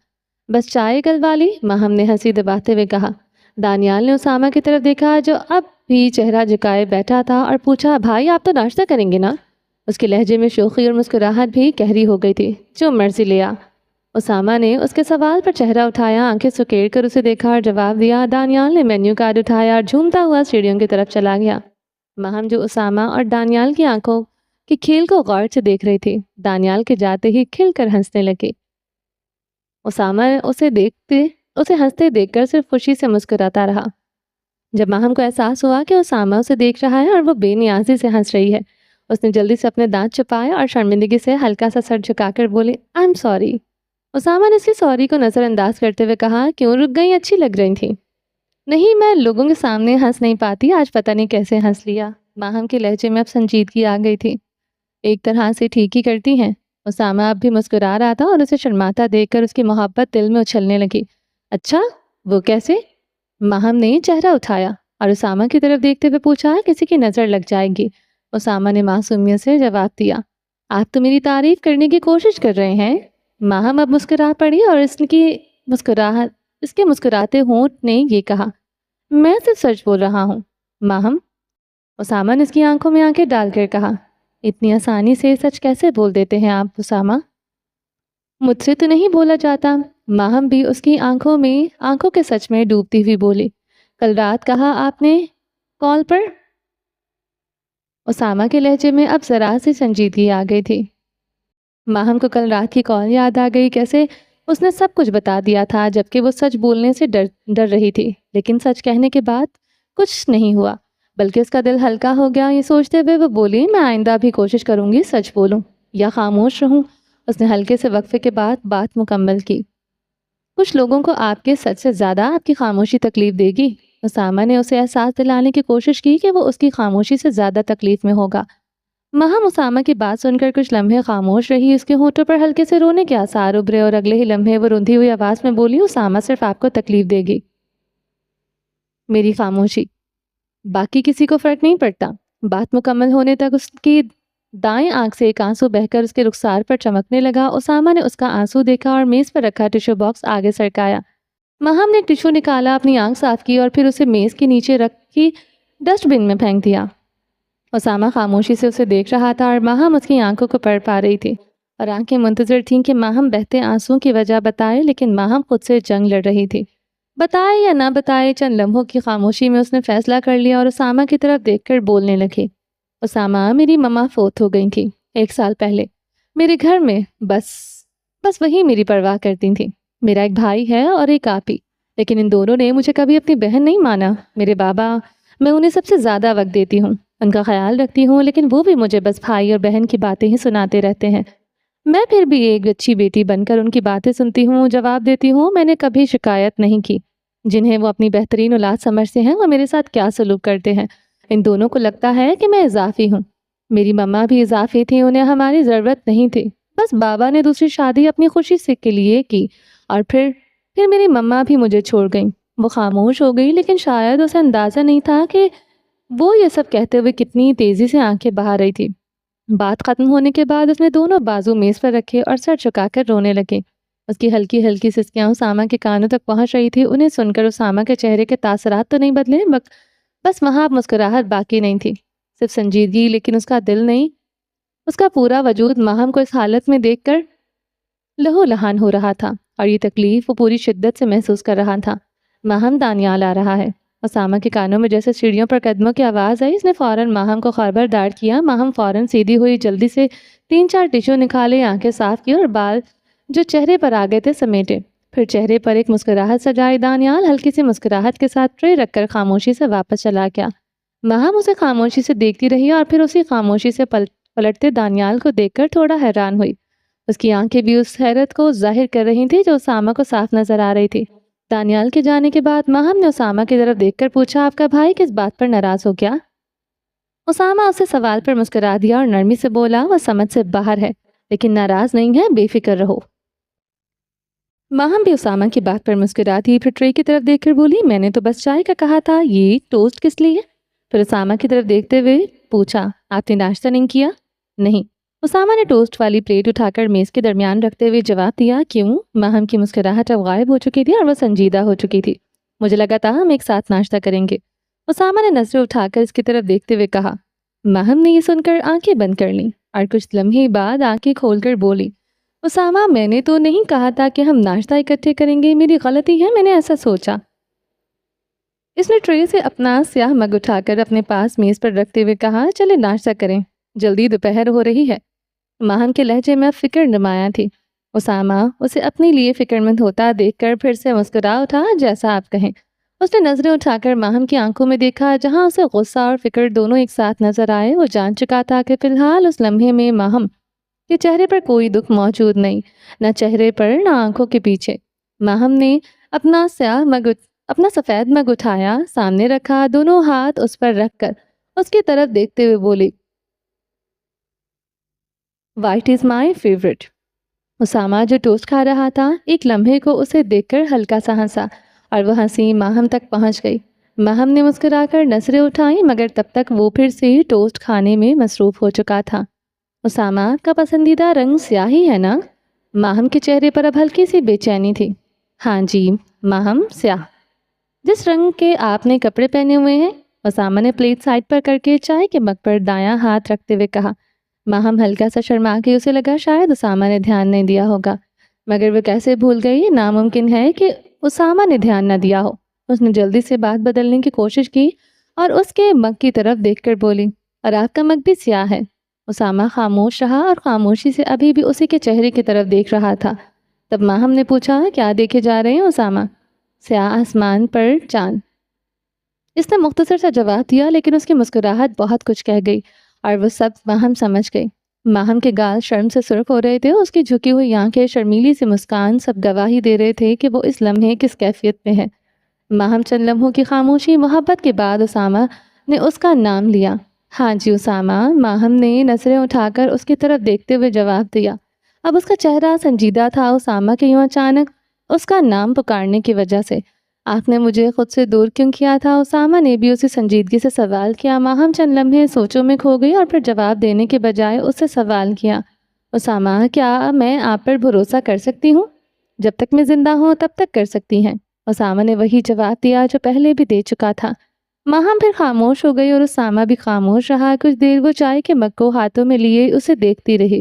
بس چائے گلوا لی؟ ماہم نے ہنسی دباتے ہوئے کہا۔ دانیال نے اسامہ کی طرف دیکھا جو اب بھی چہرہ جھکائے بیٹھا تھا اور پوچھا، بھائی آپ تو ناشتہ کریں گے نا؟ اس کے لہجے میں شوخی اور مسکراہٹ بھی گہری ہو گئی تھی۔ جو مرضی لے آ۔ اسامہ نے اس کے سوال پر چہرہ اٹھایا، آنکھیں سکیڑ کر اسے دیکھا اور جواب دیا۔ دانیال نے مینیو کارڈ اٹھایا اور جھومتا ہوا سیڑھیوں کی طرف چلا گیا۔ ماہم جو اسامہ اور دانیال کی آنکھوں کے کھیل کو غور سے دیکھ رہی تھی، دانیال کے جاتے ہی کھل کر ہنسنے لگی۔ اسامہ اسے ہنستے دیکھ کر صرف خوشی سے مسکراتا رہا۔ جب ماہم کو احساس ہوا کہ اسامہ اسے دیکھ رہا ہے اور وہ بے نیازی سے ہنس رہی ہے، اس نے جلدی سے اپنے دانت چھپائے اور شرمندگی سے ہلکا سا سر جھکا کر بولی، آئی ایم سوری۔ اسامہ نے اس کی سوری کو نظر انداز کرتے ہوئے کہا، کیوں رک گئی؟ اچھی لگ رہی تھی۔ نہیں، میں لوگوں کے سامنے ہنس نہیں پاتی، آج پتہ نہیں کیسے ہنس لیا۔ ماہم کے لہجے میں اب سنجیدگی آ گئی تھی۔ ایک طرح سے ٹھیک ہی کرتی ہیں۔ اسامہ اب بھی مسکرا رہا تھا اور اسے شرماتا دیکھ کر اس کی محبت دل میں اچھلنے لگی۔ اچھا، وہ کیسے؟ ماہم نے چہرہ اٹھایا اور اسامہ کی طرف دیکھتے ہوئے پوچھا، کسی کی نظر لگ جائے گی؟ اسامہ نے معصومیت سے جواب دیا، آپ تو میری تعریف کرنے کی کوشش کر رہے ہیں۔ ماہم اب مسکرا پڑی اور اس کے مسکراتے ہونٹ نے یہ کہا، میں صرف سچ بول رہا ہوں۔ ماہم، اسامہ نے اس کی آنکھوں میں آنکھیں ڈال کر کہا، اتنی آسانی سے سچ کیسے بول دیتے ہیں آپ اسامہ؟ مجھ سے تو نہیں بولا جاتا۔ ماہم بھی اس کی آنکھوں کے سچ میں ڈوبتی ہوئی بولی، کل رات کہا آپ نے کال پر؟ اسامہ کے لہجے میں اب ذرا سی سنجیدگی آ گئی تھی۔ ماہم کو کل رات کی کال یاد آ گئی، کیسے اس نے سب کچھ بتا دیا تھا، جبکہ وہ سچ بولنے سے ڈر رہی تھی، لیکن سچ کہنے کے بعد کچھ نہیں ہوا، بلکہ اس کا دل ہلکا ہو گیا۔ یہ سوچتے ہوئے وہ بولی، میں آئندہ بھی کوشش کروں گی سچ بولوں یا خاموش رہوں۔ اس نے ہلکے سے وقفے کے بعد بات مکمل کی، کچھ لوگوں کو آپ کے سچ سے زیادہ آپ کی خاموشی تکلیف دے گی۔ اسامہ نے اسے احساس دلانے کی کوشش کی کہ وہ اس کی خاموشی سے زیادہ تکلیف میں ہوگا۔ ماہم اسامہ کی بات سن کر کچھ لمحے خاموش رہی، اس کے ہونٹوں پر ہلکے سے رونے کے آثار ابھرے اور اگلے ہی لمحے وہ روندھی ہوئی آواز میں بولی، اسامہ صرف آپ کو تکلیف دے گی، میری خاموشی، باقی کسی کو فرق نہیں پڑتا۔ بات مکمل ہونے تک اس کی دائیں آنکھ سے ایک آنسو بہہ کر اس کے رخسار پر چمکنے لگا۔ اسامہ نے اس کا آنسو دیکھا اور میز پر رکھا ٹشو باکس آگے سرکایا۔ ماہم نے ایک ٹشو نکالا، اپنی آنکھ صاف کی اور پھر اسے میز کے نیچے رکھی ڈسٹ بن میں پھینک دیا۔ اسامہ خاموشی سے اسے دیکھ رہا تھا اور ماہم اس کی آنکھوں کو پڑھ پا رہی تھی اور آنکھیں منتظر تھیں کہ ماہم بہتے آنسوؤں کی وجہ بتائے، لیکن ماہم خود سے جنگ لڑ رہی تھی۔ بتائے یا نہ بتائے، چند لمحوں کی خاموشی میں اس نے فیصلہ کر لیا اور اسامہ کی طرف دیکھ کر بولنے لگی، اسامہ، میری ماما فوت ہو گئی تھی 1 سال پہلے، میرے گھر میں بس وہی میری پرواہ کرتی تھیں۔ میرا ایک بھائی ہے اور ایک آپ ہی، لیکن ان دونوں نے مجھے کبھی اپنی بہن نہیں مانا۔ میرے بابا، میں انہیں سب سے زیادہ وقت دیتی ہوں، ان کا خیال رکھتی ہوں، لیکن وہ بھی مجھے بس بھائی اور بہن کی باتیں ہی سناتے رہتے ہیں۔ میں پھر بھی ایک اچھی بیٹی بن کر ان کی باتیں سنتی ہوں، جواب دیتی ہوں۔ میں نے کبھی شکایت نہیں کی۔ جنہیں وہ اپنی بہترین اولاد سمجھتے ہیں، وہ میرے ساتھ کیا سلوک کرتے ہیں۔ ان دونوں کو لگتا ہے کہ میں اضافی ہوں۔ میری مما بھی اضافی تھی، انہیں ہماری ضرورت نہیں تھی، بس بابا نے دوسری شادی اپنی خوشی سے کے لیے کی اور پھر میری مما بھی مجھے چھوڑ گئیں۔ وہ خاموش ہو گئی، لیکن شاید اسے اندازہ نہیں تھا کہ وہ یہ سب کہتے ہوئے کتنی تیزی سے آنکھیں بہا رہی تھی۔ بات ختم ہونے کے بعد اس نے دونوں بازو میز پر رکھے اور سر جھکا کر رونے لگے۔ اس کی ہلکی ہلکی سسکیاں اسامہ کے کانوں تک پہنچ رہی تھی۔ انہیں سن کر اسامہ کے چہرے کے تاثرات تو نہیں بدلے، بس وہاں اب مسکراہٹ باقی نہیں تھی، صرف سنجیدگی، لیکن اس کا دل نہیں، اس کا پورا وجود ماہم کو اس حالت میں دیکھ کر لہو لہان ہو رہا تھا اور یہ تکلیف وہ پوری شدت سے محسوس کر رہا تھا۔ ماہم، دانیال آ رہا ہے۔ اسامہ کے کانوں میں جیسے سیڑھیوں پر قدموں کی آواز آئی۔ اس نے فوراً ماہم کو خبردار کیا۔ ماہم فوراً سیدھی ہوئی، جلدی سے 3-4 ٹشو نکالے، آنکھیں صاف کی اور بال جو چہرے پر آ گئے تھے سمیٹے، پھر چہرے پر ایک مسکراہٹ سجائی۔ دانیال ہلکی سی مسکراہٹ کے ساتھ ٹرے رکھ کر خاموشی سے واپس چلا گیا۔ ماہم اسے خاموشی سے دیکھتی رہی اور پھر اسی خاموشی سے پلٹتے دانیال کو دیکھ کر تھوڑا حیران ہوئی۔ اس کی آنکھیں بھی اس حیرت کو ظاہر کر رہی تھی جو اسامہ کو صاف نظر آ رہی تھی۔ دانیال کے جانے کے بعد ماہم نے اسامہ کی طرف دیکھ کر پوچھا، آپ کا بھائی کس بات پر ناراض ہو گیا؟ اسامہ اسے سوال پر مسکرا دیا اور نرمی سے بولا، وہ سمجھ سے باہر ہے، لیکن ناراض نہیں ہے، بے فکر رہو۔ ماہم بھی اسامہ کی بات پر مسکرا دی، پھر ٹرے کی طرف دیکھ کر بولی، میں نے تو بس چائے کا کہا تھا، یہ ٹوسٹ کس لیے؟ پھر اسامہ کی طرف دیکھتے ہوئے پوچھا، آپ نے ناشتہ نہیں کیا؟ نہیں۔ اسامہ نے ٹوسٹ والی پلیٹ اٹھا کر میز کے درمیان رکھتے ہوئے جواب دیا، کیوں؟ ماہم کی مسکراہٹ اب غائب ہو چکی تھی اور وہ سنجیدہ ہو چکی تھی۔ مجھے لگا تھا ہم ایک ساتھ ناشتہ کریں گے۔ اسامہ نے نظریں اٹھا کر اس کی طرف دیکھتے ہوئے کہا۔ ماہم نے یہ سن کر آنکھیں بند کر لیں اور کچھ لمحے بعد آنکھیں کھول کر بولی، اسامہ، میں نے تو نہیں کہا تھا کہ ہم ناشتہ اکٹھے کریں گے، میری غلطی ہے، میں نے ایسا سوچا۔ اس نے ٹرے سے اپنا سیاہ مگ اٹھا کر اپنے پاس میز پر رکھتے ہوئے کہا، چلے ناشتہ کریں، جلدی دوپہر ہو رہی ہے۔ ماہم کے لہجے میں فکر نمایاں تھی۔ اسامہ اسے اپنے لیے فکر مند ہوتا دیکھ کر پھر سے مسکرا اٹھا، جیسا آپ کہیں۔ اس نے نظریں اٹھا کر ماہم کی آنکھوں میں دیکھا، جہاں اسے غصہ اور فکر دونوں ایک ساتھ نظر آئے۔ وہ جان چکا تھا کہ فی الحال اس لمحے میں ماہم کے چہرے پر کوئی دکھ موجود نہیں، نہ چہرے پر نہ آنکھوں کے پیچھے۔ ماہم نے اپنا سفید مگ اٹھایا، سامنے رکھا، دونوں ہاتھ اس پر رکھ کر اس کی طرف دیکھتے ہوئے بولی، white is my favourite. Usama جو ٹوسٹ کھا رہا تھا، ایک لمحے کو اسے دیکھ کر ہلکا سا ہنسا، اور وہ ہنسی ماہم تک پہنچ گئی۔ ماہم نے مسکرا کر نظریں اٹھائیں، مگر تب تک وہ پھر سے ٹوسٹ کھانے میں مصروف ہو چکا تھا۔ اسامہ کا پسندیدہ رنگ سیاہی ہے نا؟ ماہم کے چہرے پر اب ہلکی سی بے چینی تھی۔ ہاں جی ماہم، سیاہ۔ جس رنگ کے آپ نے کپڑے پہنے ہوئے ہیں؟ اسامہ نے پلیٹ سائڈ پر کر کے چائے کے مگ پر دایاں ہاتھ رکھتے ہوئے کہا۔ ماہم ہلکا سا شرما کے اسے لگا شاید اسامہ نے دھیان نہیں دیا ہوگا، مگر وہ کیسے بھول گئی؟ یہ ناممکن ہے کہ اسامہ نے دھیان نہ دیا ہو۔ اس نے جلدی سے بات بدلنے کی کوشش کی اور اس کے مگ کی طرف دیکھ کر بولی، اور آپ کا مگ بھی سیاہ ہے۔ اسامہ خاموش رہا اور خاموشی سے ابھی بھی اسی کے چہرے کی طرف دیکھ رہا تھا۔ تب ماہم نے پوچھا، کیا دیکھے جا رہے ہیں اسامہ؟ سیاہ آسمان پر چاند۔ اس نے مختصر سا جواب دیا، لیکن اس کی مسکراہٹ بہت کچھ کہہ گئی اور وہ سب ماہم سمجھ گئی۔ ماہم کے گال شرم سے سرخ ہو رہے تھے، اس کی جھکی ہوئی آنکھیں، شرمیلی سی مسکان سب گواہی دے رہے تھے کہ وہ اس لمحے کس کیفیت میں ہے۔ ماہم چند لمحوں کی خاموشی محبت کے بعد اسامہ نے اس کا نام لیا۔ ہاں جی اسامہ، ماہم نے نظریں اٹھا کر اس کی طرف دیکھتے ہوئے جواب دیا۔ اب اس کا چہرہ سنجیدہ تھا اسامہ کے یوں اچانک اس کا نام پکارنے کی وجہ سے۔ آپ نے مجھے خود سے دور کیوں کیا تھا؟ اسامہ نے بھی اسی سنجیدگی سے سوال کیا۔ ماہم چند لمحے سوچوں میں کھو گئی اور پھر جواب دینے کے بجائے اس سے سوال کیا، اسامہ کیا میں آپ پر بھروسہ کر سکتی ہوں؟ جب تک میں زندہ ہوں تب تک کر سکتی ہیں۔ اسامہ نے وہی جواب دیا جو پہلے بھی دے چکا تھا۔ ماہم پھر خاموش ہو گئی اور اسامہ بھی خاموش رہا۔ کچھ دیر وہ چائے کے مگ کو ہاتھوں میں لیے اسے دیکھتی رہی،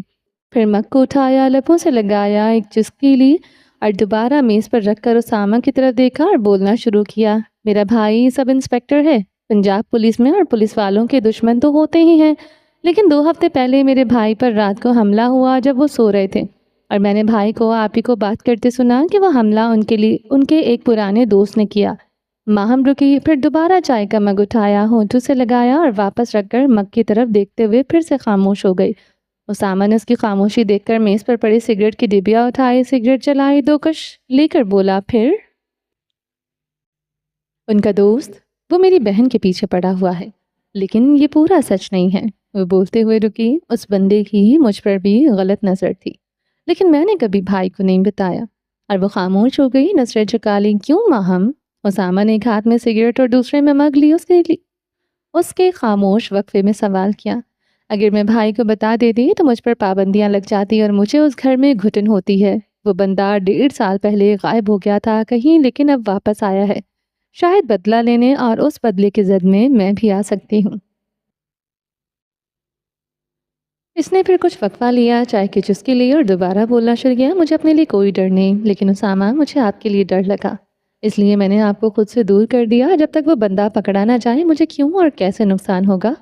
پھر مگ کو اٹھایا، لبوں سے لگایا، ایک چسکی لی اور دوبارہ میز پر رکھ کر اسامہ کی طرف دیکھا اور بولنا شروع کیا۔ میرا بھائی سب انسپیکٹر ہے پنجاب پولیس میں، اور پولیس والوں کے دشمن تو ہوتے ہی ہیں، لیکن 2 ہفتے پہلے میرے بھائی پر رات کو حملہ ہوا جب وہ سو رہے تھے، اور میں نے بھائی کو آپ ہی کو بات کرتے سنا کہ وہ حملہ ان کے ایک پرانے دوست نے کیا۔ ماہم رکی، پھر دوبارہ چائے کا مگ اٹھایا، ہونٹوں سے لگایا اور واپس رکھ کر مگ کی طرف دیکھتے ہوئے پھر سے خاموش ہو گئی۔ اسامہ نے اس کی خاموشی دیکھ کر میز پر پڑی سگریٹ کی ڈبیا اٹھائی، سگریٹ جلائی، 2 کش لے کر بولا، پھر ان کا دوست وہ میری بہن کے پیچھے پڑا ہوا ہے، لیکن یہ پورا سچ نہیں ہے۔ وہ بولتے ہوئے رکی۔ اس بندے کی مجھ پر بھی غلط نظر تھی، لیکن میں نے کبھی بھائی کو نہیں بتایا۔ اور وہ خاموش ہو گئی، نظریں جھکا لی۔ کیوں ماہم؟ اسامہ نے ایک ہاتھ میں سگریٹ اور دوسرے میں مگ لی اس کے خاموش وقفے میں سوال کیا۔ اگر میں بھائی کو بتا دیتی تو مجھ پر پابندیاں لگ جاتی اور مجھے اس گھر میں گھٹن ہوتی ہے۔ وہ بندہ 1.5 سال پہلے غائب ہو گیا تھا کہیں، لیکن اب واپس آیا ہے، شاید بدلہ لینے، اور اس بدلے کی زد میں بھی آ سکتی ہوں۔ اس نے پھر کچھ وقفہ لیا، چائے کی چسکی لی اور دوبارہ بولنا شروع کیا۔ مجھے اپنے لیے کوئی ڈر نہیں، لیکن اسامہ مجھے آپ کے لیے ڈر لگا، اس لیے میں نے آپ کو خود سے دور کر دیا۔ جب تک وہ بندہ پکڑا نہ جائے مجھے کیوں اور کیسے نقصان ہوگا؟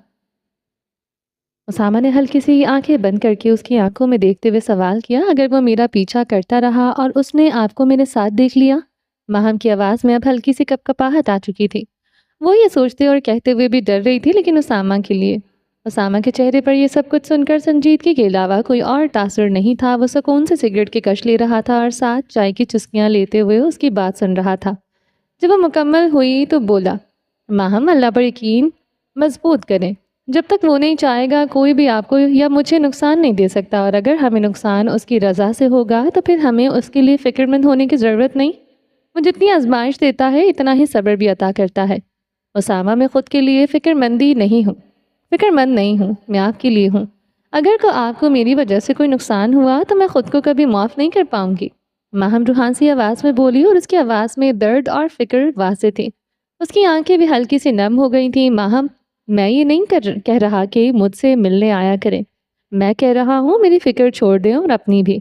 اسامہ نے ہلکی سی آنکھیں بند کر کے اس کی آنکھوں میں دیکھتے ہوئے سوال کیا۔ اگر وہ میرا پیچھا کرتا رہا اور اس نے آپ کو میرے ساتھ دیکھ لیا؟ ماہم کی آواز میں اب ہلکی سی کپکپاہٹ آ چکی تھی۔ وہ یہ سوچتے اور کہتے ہوئے بھی ڈر رہی تھی، لیکن اسامہ کے لیے۔ اسامہ کے چہرے پر یہ سب کچھ سن کر سنجیدگی کے علاوہ کوئی اور تاثر نہیں تھا۔ وہ سکون سے سگریٹ کی کش لے رہا تھا اور ساتھ چائے کی چسکیاں لیتے ہوئے اس کی بات سن رہا تھا۔ جب وہ مکمل ہوئی تو بولا، ماہم اللہ پر یقین مضبوط کریں، جب تک وہ نہیں چاہے گا کوئی بھی آپ کو یا مجھے نقصان نہیں دے سکتا، اور اگر ہمیں نقصان اس کی رضا سے ہوگا تو پھر ہمیں اس کے لیے فکر مند ہونے کی ضرورت نہیں۔ وہ جتنی آزمائش دیتا ہے اتنا ہی صبر بھی عطا کرتا ہے۔ اسامہ میں خود کے لیے فکر مند نہیں ہوں، میں آپ کے لیے ہوں۔ اگر آپ کو میری وجہ سے کوئی نقصان ہوا تو میں خود کو کبھی معاف نہیں کر پاؤں گی۔ ماہم روحانسی آواز میں بولی اور اس کی آواز میں درد اور فکر واضح تھے۔ اس کی آنکھیں بھی ہلکی سی نم ہو گئی تھیں۔ ماہم، میں یہ نہیں کہہ رہا کہ مجھ سے ملنے آیا کریں، میں کہہ رہا ہوں میری فکر چھوڑ دیں اور اپنی بھی۔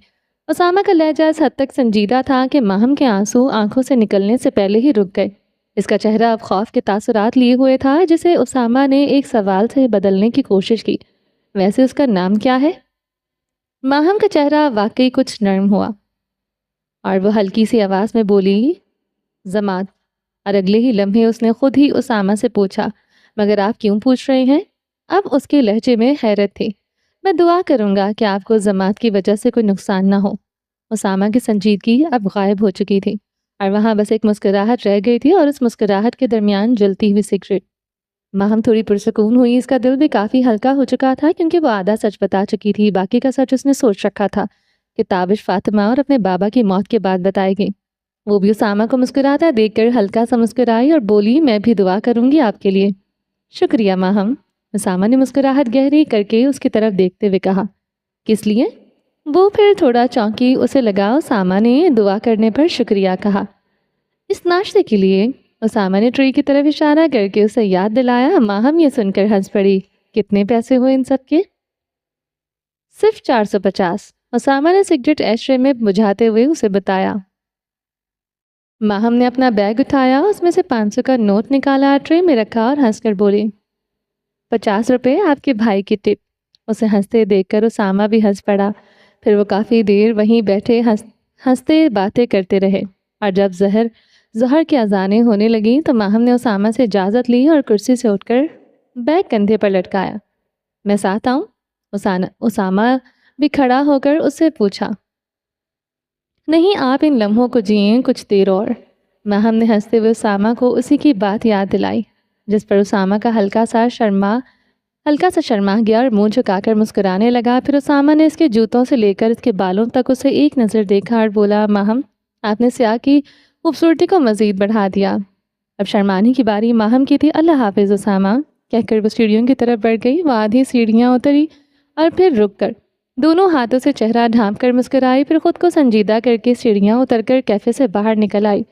اسامہ کا لہجہ اس حد تک سنجیدہ تھا کہ ماہم کے آنسو آنکھوں سے نکلنے سے پہلے ہی رک گئے۔ اس کا چہرہ اب خوف کے تاثرات لیے ہوئے تھا، جسے اسامہ نے ایک سوال سے بدلنے کی کوشش کی۔ ویسے اس کا نام کیا ہے؟ ماہم کا چہرہ واقعی کچھ نرم ہوا اور وہ ہلکی سی آواز میں بولی، زماد۔ اور اگلے ہی لمحے اس نے خود ہی اسامہ سے پوچھا، مگر آپ کیوں پوچھ رہے ہیں؟ اب اس کے لہجے میں حیرت تھی۔ میں دعا کروں گا کہ آپ کو زماد کی وجہ سے کوئی نقصان نہ ہو۔ اسامہ کی سنجیدگی اب غائب ہو چکی تھی اور وہاں بس ایک مسکراہٹ رہ گئی تھی، اور اس مسکراہٹ کے درمیان جلتی ہوئی سگریٹ۔ ماہم تھوڑی پرسکون ہوئی۔ اس کا دل بھی کافی ہلکا ہو چکا تھا، کیونکہ وہ آدھا سچ بتا چکی تھی، باقی کا سچ اس نے سوچ رکھا تھا کہ تابش فاطمہ اور اپنے بابا کی موت کے بعد بتائے گی۔ وہ بھی اسامہ کو مسکراتا دیکھ کر ہلکا سا مسکرائی اور بولی، میں بھی دعا کروں گی آپ کے لیے۔ شکریہ ماہم۔ اسامہ نے مسکراہٹ گہری کر کے اس کی طرف دیکھتے ہوئے کہا، کس لیے؟ وہ پھر تھوڑا چونکی۔ اسے لگا اسامہ نے دعا کرنے پر شکریہ کہا۔ اس ناشتے کے لیے۔ اسامہ نے ٹری کی طرف اشارہ کر کے اسے یاد دلایا۔ ماہم یہ سن کر ہنس پڑی۔ کتنے پیسے ہوئے ان سب کے؟ صرف 450۔ اسامہ نے سگریٹ ایشٹرے میں بجھاتے ہوئے اسے بتایا۔ ماہم نے اپنا بیگ اٹھایا، اس میں سے 500 کا نوٹ نکالا، ٹرے میں رکھا اور ہنس کر بولی، 50 روپے آپ کے بھائی کی ٹپ۔ اسے ہنستے دیکھ کر اسامہ بھی ہنس پڑا۔ پھر وہ کافی دیر وہیں بیٹھے ہنستے باتیں کرتے رہے، اور جب ظہر کی اذانیں ہونے لگیں تو ماہم نے اسامہ سے اجازت لی اور کرسی سے اٹھ کر بیگ کندھے پر لٹکایا۔ میں ساتھ آؤں؟ اسامہ بھی کھڑا ہو کر اس سے پوچھا۔ نہیں، آپ ان لمحوں کو جئیں کچھ دیر اور۔ ماہم نے ہنستے ہوئے اسامہ کو اسی کی بات یاد دلائی، جس پر اسامہ کا ہلکا سا شرما گیا اور منہ جھکا کر مسکرانے لگا۔ پھر اسامہ نے اس کے جوتوں سے لے کر اس کے بالوں تک اسے ایک نظر دیکھا اور بولا، ماہم آپ نے سیاہ کی خوبصورتی کو مزید بڑھا دیا۔ اب شرمانے کی باری ماہم کی تھی۔ اللہ حافظ اسامہ کہہ کر وہ سیڑھیوں کی طرف بڑھ گئی۔ وہ آدھی سیڑھیاں اتری اور پھر رک کر دونوں ہاتھوں سے چہرہ ڈھانپ کر مسکرائی، پھر خود کو سنجیدہ کر کے سیڑھیاں اتر کر کیفے سے باہر نکل آئی۔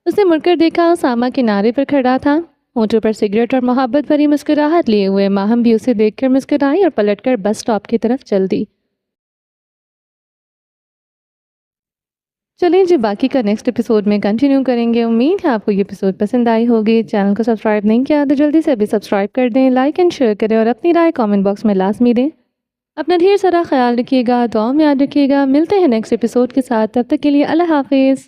اس نے مڑ کر دیکھا، اسامہ کنارے پر کھڑا تھا، ہونٹوں پر سگریٹ اور محبت بھری مسکراہٹ لیے ہوئے۔ ماہم بھی اسے دیکھ کر مسکرائی اور پلٹ کر بس سٹاپ کی طرف چل دی۔ چلیں جی، باقی کا نیکسٹ ایپیسوڈ میں کنٹینیو کریں گے۔ امید ہے آپ کو یہ ایپیسوڈ پسند آئی ہوگی۔ چینل کو سبسکرائب نہیں کیا تو جلدی سے ابھی سبسکرائب کر دیں، لائک اینڈ شیئر کریں اور اپنی رائے کامنٹ باکس میں لازمی دیں۔ اپنا ڈھیر سارا خیال رکھیے گا، دعاؤں میں یاد رکھیے گا۔ ملتے ہیں نیکسٹ ایپیسوڈ کے ساتھ، تب تک کے لیے اللہ حافظ۔